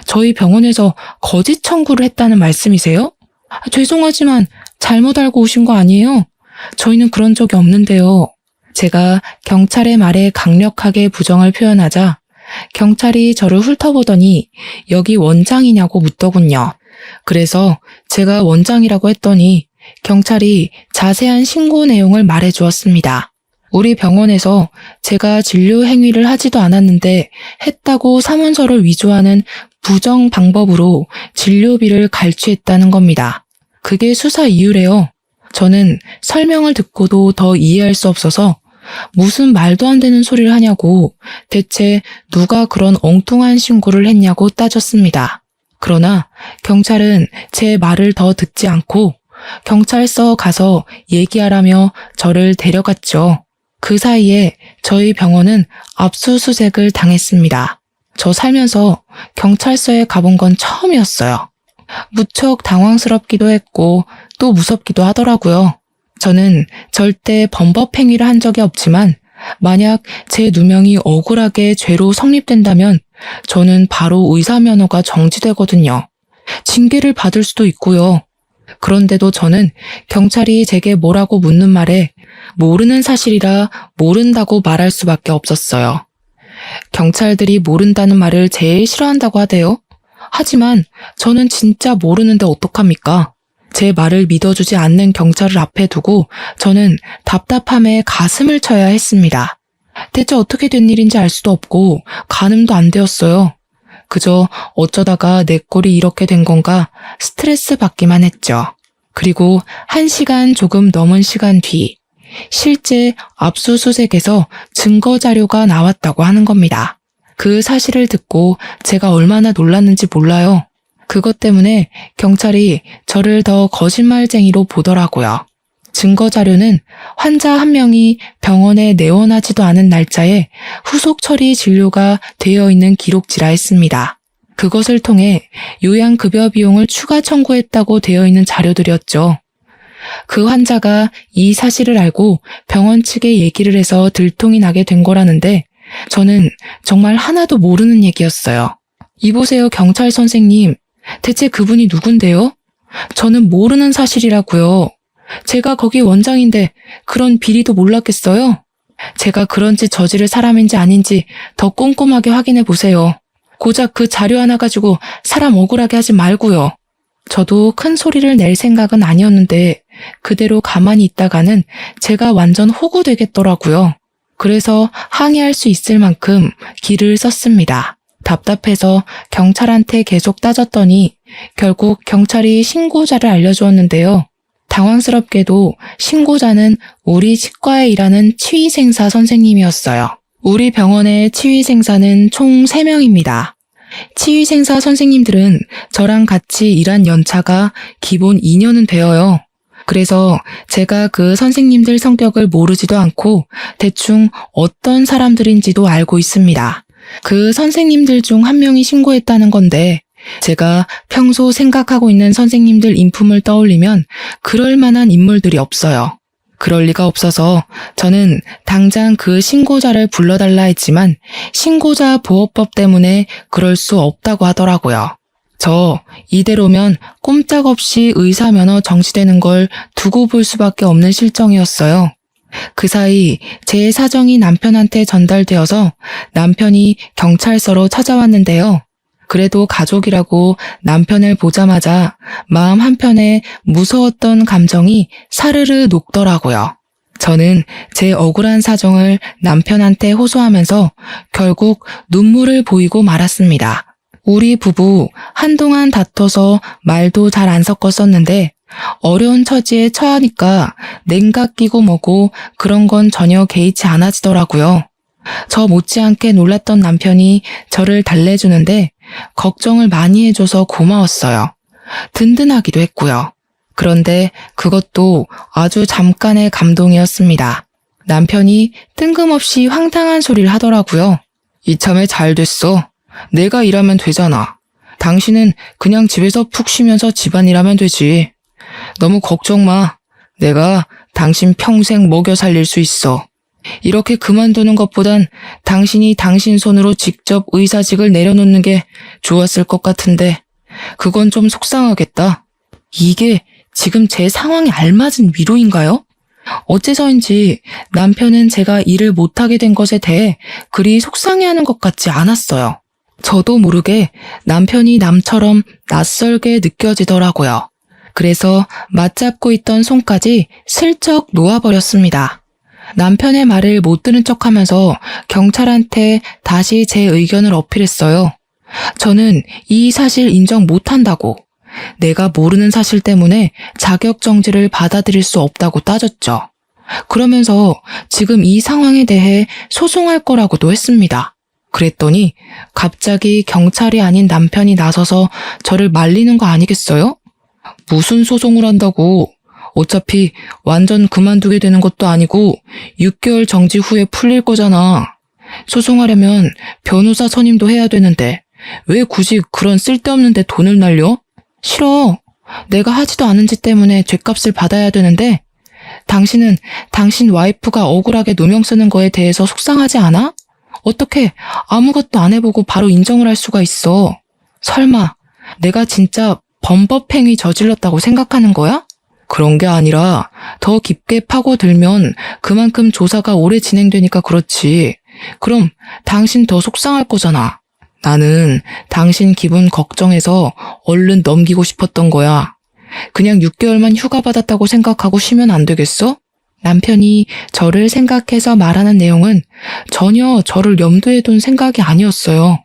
저희 병원에서 거짓 청구를 했다는 말씀이세요? 죄송하지만 잘못 알고 오신 거 아니에요? 저희는 그런 적이 없는데요. 제가 경찰의 말에 강력하게 부정을 표현하자 경찰이 저를 훑어보더니 여기 원장이냐고 묻더군요. 그래서 제가 원장이라고 했더니 경찰이 자세한 신고 내용을 말해 주었습니다. 우리 병원에서 제가 진료 행위를 하지도 않았는데 했다고 사문서를 위조하는 부정 방법으로 진료비를 갈취했다는 겁니다. 그게 수사 이유래요. 저는 설명을 듣고도 더 이해할 수 없어서 무슨 말도 안 되는 소리를 하냐고 대체 누가 그런 엉뚱한 신고를 했냐고 따졌습니다. 그러나 경찰은 제 말을 더 듣지 않고 경찰서 가서 얘기하라며 저를 데려갔죠. 그 사이에 저희 병원은 압수수색을 당했습니다. 저 살면서 경찰서에 가본 건 처음이었어요. 무척 당황스럽기도 했고 또 무섭기도 하더라고요. 저는 절대 범법 행위를 한 적이 없지만 만약 제 누명이 억울하게 죄로 성립된다면 저는 바로 의사 면허가 정지되거든요. 징계를 받을 수도 있고요. 그런데도 저는 경찰이 제게 뭐라고 묻는 말에 모르는 사실이라 모른다고 말할 수밖에 없었어요. 경찰들이 모른다는 말을 제일 싫어한다고 하대요. 하지만 저는 진짜 모르는데 어떡합니까? 제 말을 믿어주지 않는 경찰을 앞에 두고 저는 답답함에 가슴을 쳐야 했습니다. 대체 어떻게 된 일인지 알 수도 없고 가늠도 안 되었어요. 그저 어쩌다가 내 꼴이 이렇게 된 건가 스트레스 받기만 했죠. 그리고 1시간 조금 넘은 시간 뒤 실제 압수수색에서 증거 자료가 나왔다고 하는 겁니다. 그 사실을 듣고 제가 얼마나 놀랐는지 몰라요. 그것 때문에 경찰이 저를 더 거짓말쟁이로 보더라고요. 증거 자료는 환자 한 명이 병원에 내원하지도 않은 날짜에 후속 처리 진료가 되어 있는 기록지라 했습니다. 그것을 통해 요양급여 비용을 추가 청구했다고 되어 있는 자료들이었죠. 그 환자가 이 사실을 알고 병원 측에 얘기를 해서 들통이 나게 된 거라는데 저는 정말 하나도 모르는 얘기였어요. 이보세요, 경찰 선생님. 대체 그분이 누군데요? 저는 모르는 사실이라고요. 제가 거기 원장인데 그런 비리도 몰랐겠어요? 제가 그런 짓 저지를 사람인지 아닌지 더 꼼꼼하게 확인해 보세요. 고작 그 자료 하나 가지고 사람 억울하게 하지 말고요. 저도 큰 소리를 낼 생각은 아니었는데 그대로 가만히 있다가는 제가 완전 호구되겠더라고요. 그래서 항의할 수 있을 만큼 기를 썼습니다. 답답해서 경찰한테 계속 따졌더니 결국 경찰이 신고자를 알려주었는데요. 당황스럽게도 신고자는 우리 치과에 일하는 치위생사 선생님이었어요. 우리 병원의 치위생사는 총 3명입니다. 치위생사 선생님들은 저랑 같이 일한 연차가 기본 2년은 되어요. 그래서 제가 그 선생님들 성격을 모르지도 않고 대충 어떤 사람들인지도 알고 있습니다. 그 선생님들 중 한 명이 신고했다는 건데 제가 평소 생각하고 있는 선생님들 인품을 떠올리면 그럴 만한 인물들이 없어요. 그럴 리가 없어서 저는 당장 그 신고자를 불러달라 했지만 신고자 보호법 때문에 그럴 수 없다고 하더라고요. 저 이대로면 꼼짝없이 의사 면허 정지되는 걸 두고 볼 수밖에 없는 실정이었어요. 그 사이 제 사정이 남편한테 전달되어서 남편이 경찰서로 찾아왔는데요. 그래도 가족이라고 남편을 보자마자 마음 한편에 무서웠던 감정이 사르르 녹더라고요. 저는 제 억울한 사정을 남편한테 호소하면서 결국 눈물을 보이고 말았습니다. 우리 부부 한동안 다퉈서 말도 잘 안 섞었었는데 어려운 처지에 처하니까 냉각 끼고 뭐고 그런 건 전혀 개의치 않아지더라고요. 저 못지않게 놀랐던 남편이 저를 달래주는데 걱정을 많이 해줘서 고마웠어요. 든든하기도 했고요. 그런데 그것도 아주 잠깐의 감동이었습니다. 남편이 뜬금없이 황당한 소리를 하더라고요. 이참에 잘 됐어. 내가 일하면 되잖아. 당신은 그냥 집에서 푹 쉬면서 집안일하면 되지. 너무 걱정 마. 내가 당신 평생 먹여 살릴 수 있어. 이렇게 그만두는 것보단 당신이 당신 손으로 직접 의사직을 내려놓는 게 좋았을 것 같은데 그건 좀 속상하겠다. 이게 지금 제 상황에 알맞은 위로인가요? 어째서인지 남편은 제가 일을 못하게 된 것에 대해 그리 속상해하는 것 같지 않았어요. 저도 모르게 남편이 남처럼 낯설게 느껴지더라고요. 그래서 맞잡고 있던 손까지 슬쩍 놓아버렸습니다. 남편의 말을 못 들은 척하면서 경찰한테 다시 제 의견을 어필했어요. 저는 이 사실 인정 못한다고. 내가 모르는 사실 때문에 자격정지를 받아들일 수 없다고 따졌죠. 그러면서 지금 이 상황에 대해 소송할 거라고도 했습니다. 그랬더니 갑자기 경찰이 아닌 남편이 나서서 저를 말리는 거 아니겠어요? 무슨 소송을 한다고. 어차피 완전 그만두게 되는 것도 아니고 6개월 정지 후에 풀릴 거잖아. 소송하려면 변호사 선임도 해야 되는데 왜 굳이 그런 쓸데없는 데 돈을 날려? 싫어. 내가 하지도 않은 짓 때문에 죗값을 받아야 되는데 당신은 당신 와이프가 억울하게 누명 쓰는 거에 대해서 속상하지 않아? 어떻게 아무것도 안 해보고 바로 인정을 할 수가 있어? 설마 내가 진짜 범법행위 저질렀다고 생각하는 거야? 그런 게 아니라 더 깊게 파고들면 그만큼 조사가 오래 진행되니까 그렇지. 그럼 당신 더 속상할 거잖아. 나는 당신 기분 걱정해서 얼른 넘기고 싶었던 거야. 그냥 6개월만 휴가 받았다고 생각하고 쉬면 안 되겠어? 남편이 저를 생각해서 말하는 내용은 전혀 저를 염두에 둔 생각이 아니었어요.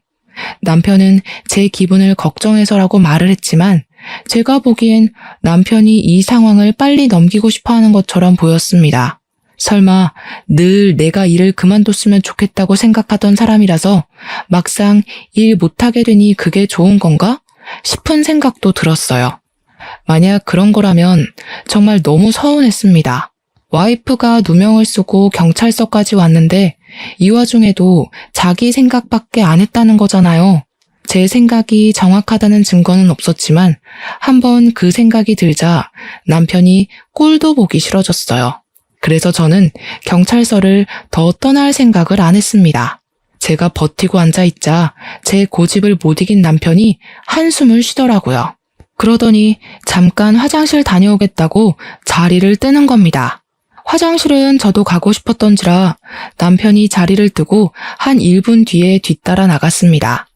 남편은 제 기분을 걱정해서라고 말을 했지만 제가 보기엔 남편이 이 상황을 빨리 넘기고 싶어하는 것처럼 보였습니다. 설마 늘 내가 일을 그만뒀으면 좋겠다고 생각하던 사람이라서 막상 일 못하게 되니 그게 좋은 건가 싶은 생각도 들었어요. 만약 그런 거라면 정말 너무 서운했습니다. 와이프가 누명을 쓰고 경찰서까지 왔는데 이 와중에도 자기 생각밖에 안 했다는 거잖아요. 제 생각이 정확하다는 증거는 없었지만 한번 그 생각이 들자 남편이 꼴도 보기 싫어졌어요. 그래서 저는 경찰서를 더 떠날 생각을 안 했습니다. 제가 버티고 앉아있자 제 고집을 못 이긴 남편이 한숨을 쉬더라고요. 그러더니 잠깐 화장실 다녀오겠다고 자리를 뜨는 겁니다. 화장실은 저도 가고 싶었던지라 남편이 자리를 뜨고 한 1분 뒤에 뒤따라 나갔습니다.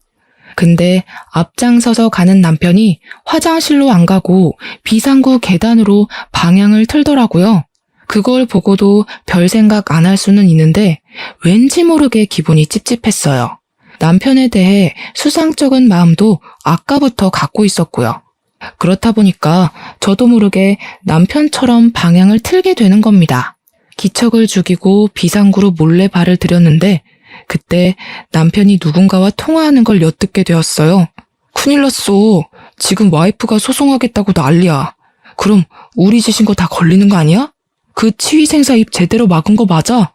근데 앞장서서 가는 남편이 화장실로 안 가고 비상구 계단으로 방향을 틀더라고요. 그걸 보고도 별 생각 안 할 수는 있는데 왠지 모르게 기분이 찝찝했어요. 남편에 대해 수상쩍은 마음도 아까부터 갖고 있었고요. 그렇다 보니까 저도 모르게 남편처럼 방향을 틀게 되는 겁니다. 기척을 죽이고 비상구로 몰래 발을 들였는데 그때 남편이 누군가와 통화하는 걸 엿듣게 되었어요. 큰일 났어. 지금 와이프가 소송하겠다고 난리야. 그럼 우리 짓인 거 다 걸리는 거 아니야? 그 치위생사 입 제대로 막은 거 맞아?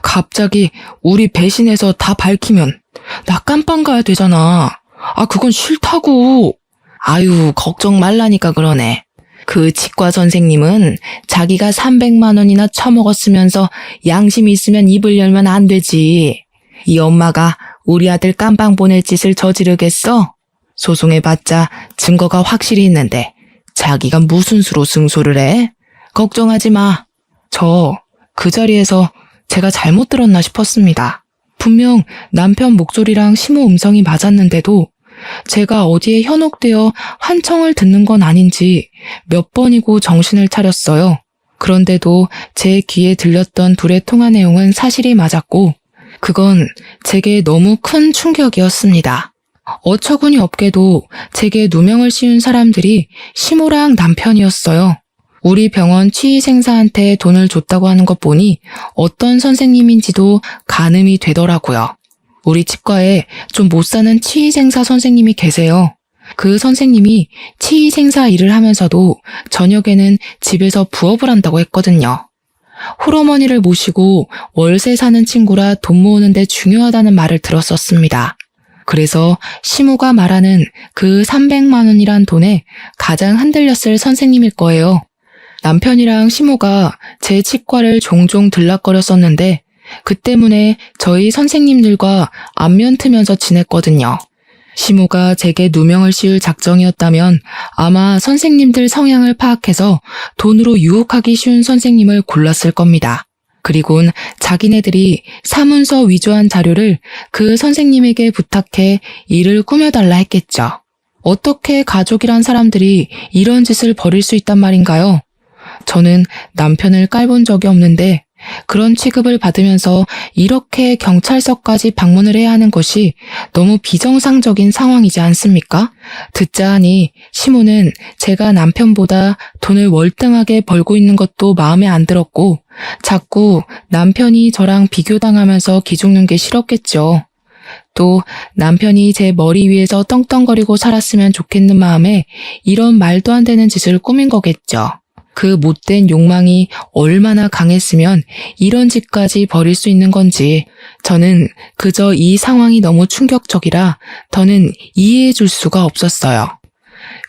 갑자기 우리 배신해서 다 밝히면 나 깜빵 가야 되잖아. 아, 그건 싫다고. 아유, 걱정 말라니까 그러네. 그 치과 선생님은 자기가 300만 원이나 처먹었으면서 양심이 있으면 입을 열면 안 되지. 이 엄마가 우리 아들 깜빵 보낼 짓을 저지르겠어? 소송해봤자 증거가 확실히 있는데 자기가 무슨 수로 승소를 해? 걱정하지 마. 저 그 자리에서 제가 잘못 들었나 싶었습니다. 분명 남편 목소리랑 심호 음성이 맞았는데도 제가 어디에 현혹되어 환청을 듣는 건 아닌지 몇 번이고 정신을 차렸어요. 그런데도 제 귀에 들렸던 둘의 통화 내용은 사실이 맞았고 그건 제게 너무 큰 충격이었습니다. 어처구니 없게도 제게 누명을 씌운 사람들이 시모랑 남편이었어요. 우리 병원 치의생사한테 돈을 줬다고 하는 것 보니 어떤 선생님인지도 가늠이 되더라고요. 우리 치과에 좀 못 사는 치의생사 선생님이 계세요. 그 선생님이 치의생사 일을 하면서도 저녁에는 집에서 부업을 한다고 했거든요. 홀어머니를 모시고 월세 사는 친구라 돈 모으는데 중요하다는 말을 들었었습니다. 그래서 시모가 말하는 그 300만 원이란 돈에 가장 흔들렸을 선생님일 거예요. 남편이랑 시모가 제 치과를 종종 들락거렸었는데 그 때문에 저희 선생님들과 안면 트면서 지냈거든요. 시모가 제게 누명을 씌울 작정이었다면 아마 선생님들 성향을 파악해서 돈으로 유혹하기 쉬운 선생님을 골랐을 겁니다. 그리곤 자기네들이 사문서 위조한 자료를 그 선생님에게 부탁해 일을 꾸며달라 했겠죠. 어떻게 가족이란 사람들이 이런 짓을 벌일 수 있단 말인가요? 저는 남편을 깔본 적이 없는데 그런 취급을 받으면서 이렇게 경찰서까지 방문을 해야 하는 것이 너무 비정상적인 상황이지 않습니까? 듣자 하니 시모는 제가 남편보다 돈을 월등하게 벌고 있는 것도 마음에 안 들었고 자꾸 남편이 저랑 비교당하면서 기죽는 게 싫었겠죠. 또 남편이 제 머리 위에서 떵떵거리고 살았으면 좋겠는 마음에 이런 말도 안 되는 짓을 꾸민 거겠죠. 그 못된 욕망이 얼마나 강했으면 이런 짓까지 벌일 수 있는 건지 저는 그저 이 상황이 너무 충격적이라 더는 이해해 줄 수가 없었어요.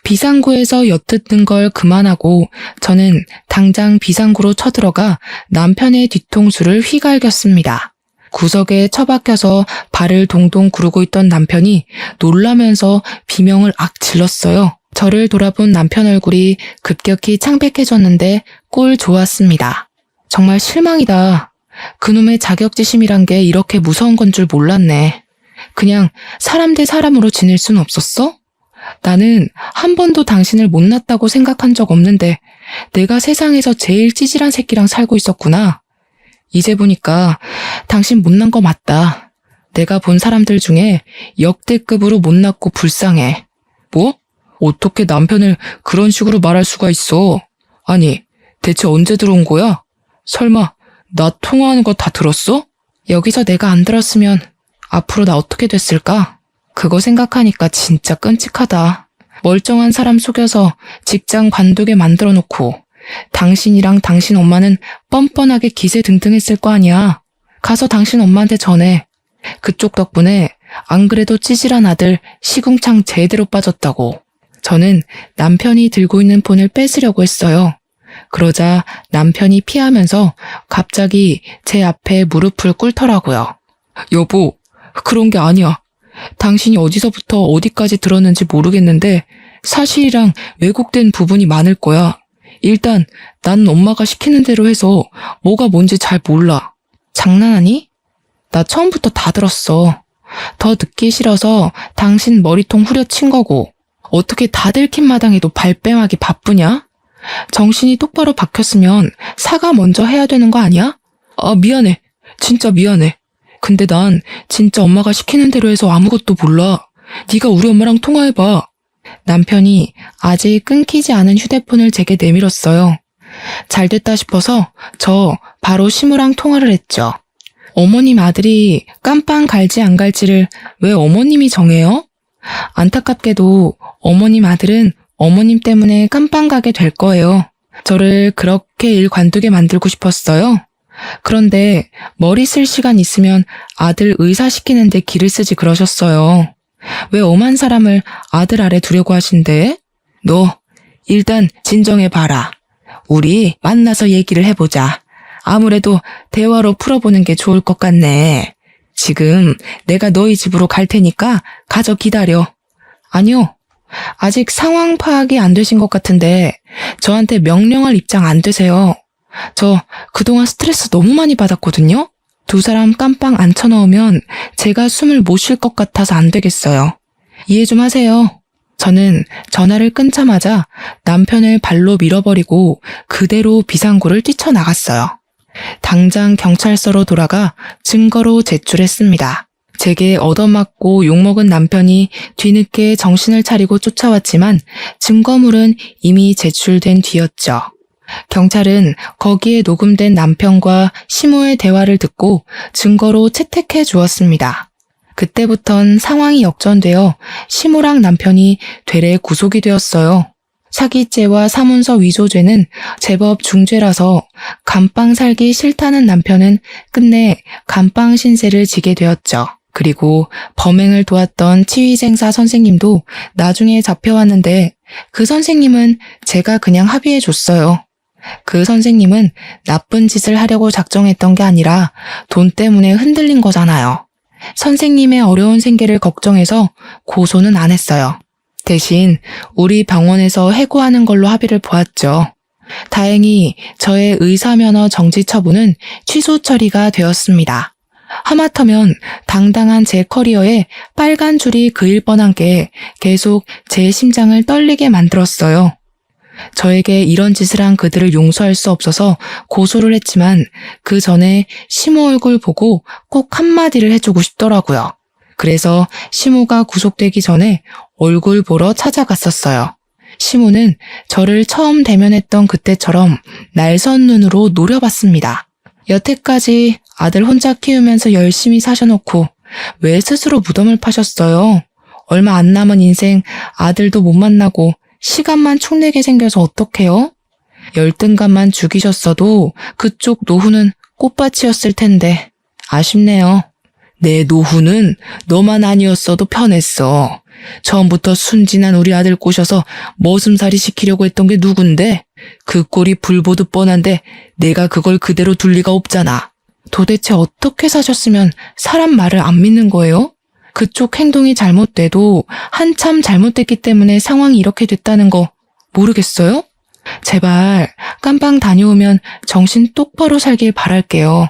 비상구에서 엿듣는 걸 그만하고 저는 당장 비상구로 쳐들어가 남편의 뒤통수를 휘갈겼습니다. 구석에 처박혀서 발을 동동 구르고 있던 남편이 놀라면서 비명을 악 질렀어요. 저를 돌아본 남편 얼굴이 급격히 창백해졌는데 꼴 좋았습니다. 정말 실망이다. 그놈의 자격지심이란 게 이렇게 무서운 건 줄 몰랐네. 그냥 사람 대 사람으로 지낼 순 없었어? 나는 한 번도 당신을 못났다고 생각한 적 없는데 내가 세상에서 제일 찌질한 새끼랑 살고 있었구나. 이제 보니까 당신 못난 거 맞다. 내가 본 사람들 중에 역대급으로 못났고 불쌍해. 뭐? 어떻게 남편을 그런 식으로 말할 수가 있어? 아니, 대체 언제 들어온 거야? 설마 나 통화하는 거 다 들었어? 여기서 내가 안 들었으면 앞으로 나 어떻게 됐을까? 그거 생각하니까 진짜 끔찍하다. 멀쩡한 사람 속여서 직장 관두게 만들어 놓고 당신이랑 당신 엄마는 뻔뻔하게 기세등등했을 거 아니야. 가서 당신 엄마한테 전해. 그쪽 덕분에 안 그래도 찌질한 아들 시궁창 제대로 빠졌다고. 저는 남편이 들고 있는 폰을 뺏으려고 했어요. 그러자 남편이 피하면서 갑자기 제 앞에 무릎을 꿇더라고요. 여보, 그런 게 아니야. 당신이 어디서부터 어디까지 들었는지 모르겠는데 사실이랑 왜곡된 부분이 많을 거야. 일단 난 엄마가 시키는 대로 해서 뭐가 뭔지 잘 몰라. 장난하니? 나 처음부터 다 들었어. 더 듣기 싫어서 당신 머리통 후려친 거고. 어떻게 다 들킨 마당에도 발뺌하기 바쁘냐? 정신이 똑바로 박혔으면 사과 먼저 해야 되는 거 아니야? 아, 미안해. 진짜 미안해. 근데 난 진짜 엄마가 시키는 대로 해서 아무것도 몰라. 네가 우리 엄마랑 통화해봐. 남편이 아직 끊기지 않은 휴대폰을 제게 내밀었어요. 잘됐다 싶어서 저 바로 시무랑 통화를 했죠. 어머님 아들이 깜빵 갈지 안 갈지를 왜 어머님이 정해요? 안타깝게도 어머님 아들은 어머님 때문에 깜빵 가게 될 거예요. 저를 그렇게 일 관두게 만들고 싶었어요. 그런데 머리 쓸 시간 있으면 아들 의사 시키는데 기를 쓰지 그러셨어요. 왜 엄한 사람을 아들 아래 두려고 하신대? 너 일단 진정해봐라. 우리 만나서 얘기를 해보자. 아무래도 대화로 풀어보는 게 좋을 것 같네. 지금 내가 너희 집으로 갈 테니까 가서 기다려. 아니요. 아직 상황 파악이 안 되신 것 같은데 저한테 명령할 입장 안 되세요. 저 그동안 스트레스 너무 많이 받았거든요. 두 사람 깜빵 앉혀놓으면 제가 숨을 못 쉴 것 같아서 안 되겠어요. 이해 좀 하세요. 저는 전화를 끊자마자 남편을 발로 밀어버리고 그대로 비상구를 뛰쳐나갔어요. 당장 경찰서로 돌아가 증거로 제출했습니다. 제게 얻어맞고 욕먹은 남편이 뒤늦게 정신을 차리고 쫓아왔지만 증거물은 이미 제출된 뒤였죠. 경찰은 거기에 녹음된 남편과 시모의 대화를 듣고 증거로 채택해 주었습니다. 그때부턴 상황이 역전되어 시모랑 남편이 되레 구속이 되었어요. 사기죄와 사문서 위조죄는 제법 중죄라서 감방 살기 싫다는 남편은 끝내 감방 신세를 지게 되었죠. 그리고 범행을 도왔던 치위생사 선생님도 나중에 잡혀왔는데 그 선생님은 제가 그냥 합의해줬어요. 그 선생님은 나쁜 짓을 하려고 작정했던 게 아니라 돈 때문에 흔들린 거잖아요. 선생님의 어려운 생계를 걱정해서 고소는 안 했어요. 대신 우리 병원에서 해고하는 걸로 합의를 보았죠. 다행히 저의 의사면허 정지 처분은 취소 처리가 되었습니다. 하마터면 당당한 제 커리어에 빨간 줄이 그일 뻔한 게 계속 제 심장을 떨리게 만들었어요. 저에게 이런 짓을 한 그들을 용서할 수 없어서 고소를 했지만 그 전에 시모 얼굴 보고 꼭 한마디를 해주고 싶더라고요. 그래서 시모가 구속되기 전에 얼굴 보러 찾아갔었어요. 시모는 저를 처음 대면했던 그때처럼 날선 눈으로 노려봤습니다. 여태까지 아들 혼자 키우면서 열심히 사셔놓고 왜 스스로 무덤을 파셨어요? 얼마 안 남은 인생 아들도 못 만나고 시간만 축내게 생겨서 어떡해요? 열등감만 죽이셨어도 그쪽 노후는 꽃밭이었을 텐데 아쉽네요. 내 노후는 너만 아니었어도 편했어. 처음부터 순진한 우리 아들 꼬셔서 머슴살이 시키려고 했던 게 누군데? 그 꼴이 불보듯 뻔한데 내가 그걸 그대로 둘 리가 없잖아. 도대체 어떻게 사셨으면 사람 말을 안 믿는 거예요? 그쪽 행동이 잘못돼도 한참 잘못됐기 때문에 상황이 이렇게 됐다는 거 모르겠어요? 제발 깜빵 다녀오면 정신 똑바로 살길 바랄게요.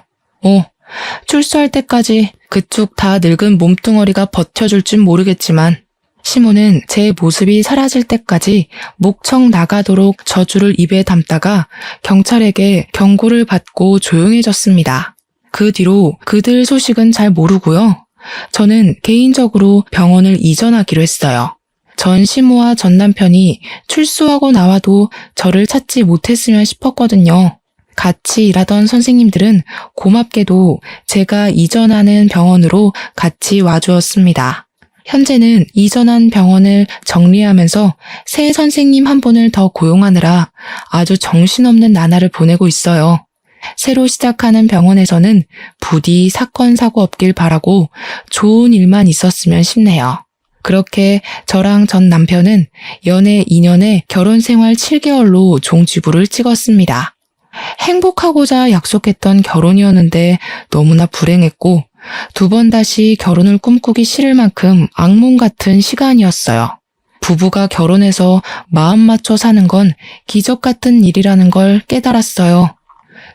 출소할 때까지 그쪽 다 늙은 몸뚱어리가 버텨줄 줄 모르겠지만 시모는 제 모습이 사라질 때까지 목청 나가도록 저주를 입에 담다가 경찰에게 경고를 받고 조용해졌습니다. 그 뒤로 그들 소식은 잘 모르고요. 저는 개인적으로 병원을 이전하기로 했어요. 전 시모와 전 남편이 출소하고 나와도 저를 찾지 못했으면 싶었거든요. 같이 일하던 선생님들은 고맙게도 제가 이전하는 병원으로 같이 와주었습니다. 현재는 이전한 병원을 정리하면서 새 선생님 한 분을 더 고용하느라 아주 정신없는 나날을 보내고 있어요. 새로 시작하는 병원에서는 부디 사건 사고 없길 바라고 좋은 일만 있었으면 싶네요. 그렇게 저랑 전 남편은 연애 2년에 결혼 생활 7개월로 종지부를 찍었습니다. 행복하고자 약속했던 결혼이었는데 너무나 불행했고 두 번 다시 결혼을 꿈꾸기 싫을 만큼 악몽 같은 시간이었어요. 부부가 결혼해서 마음 맞춰 사는 건 기적 같은 일이라는 걸 깨달았어요.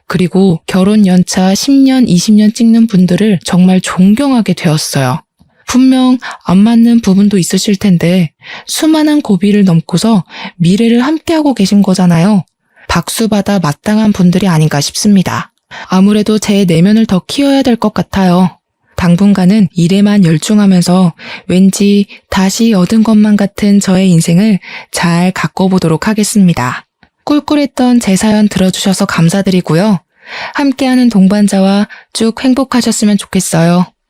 그리고 결혼 연차 10년, 20년 찍는 분들을 정말 존경하게 되었어요. 분명 안 맞는 부분도 있으실 텐데 수많은 고비를 넘고서 미래를 함께하고 계신 거잖아요. 박수받아 마땅한 분들이 아닌가 싶습니다. 아무래도 제 내면을 더 키워야 될 것 같아요. 당분간은 일에만 열중하면서 왠지 다시 얻은 것만 같은 저의 인생을 잘 가꿔보도록 하겠습니다. 꿀꿀했던 제 사연 들어주셔서 감사드리고요. 함께하는 동반자와 쭉 행복하셨으면 좋겠어요.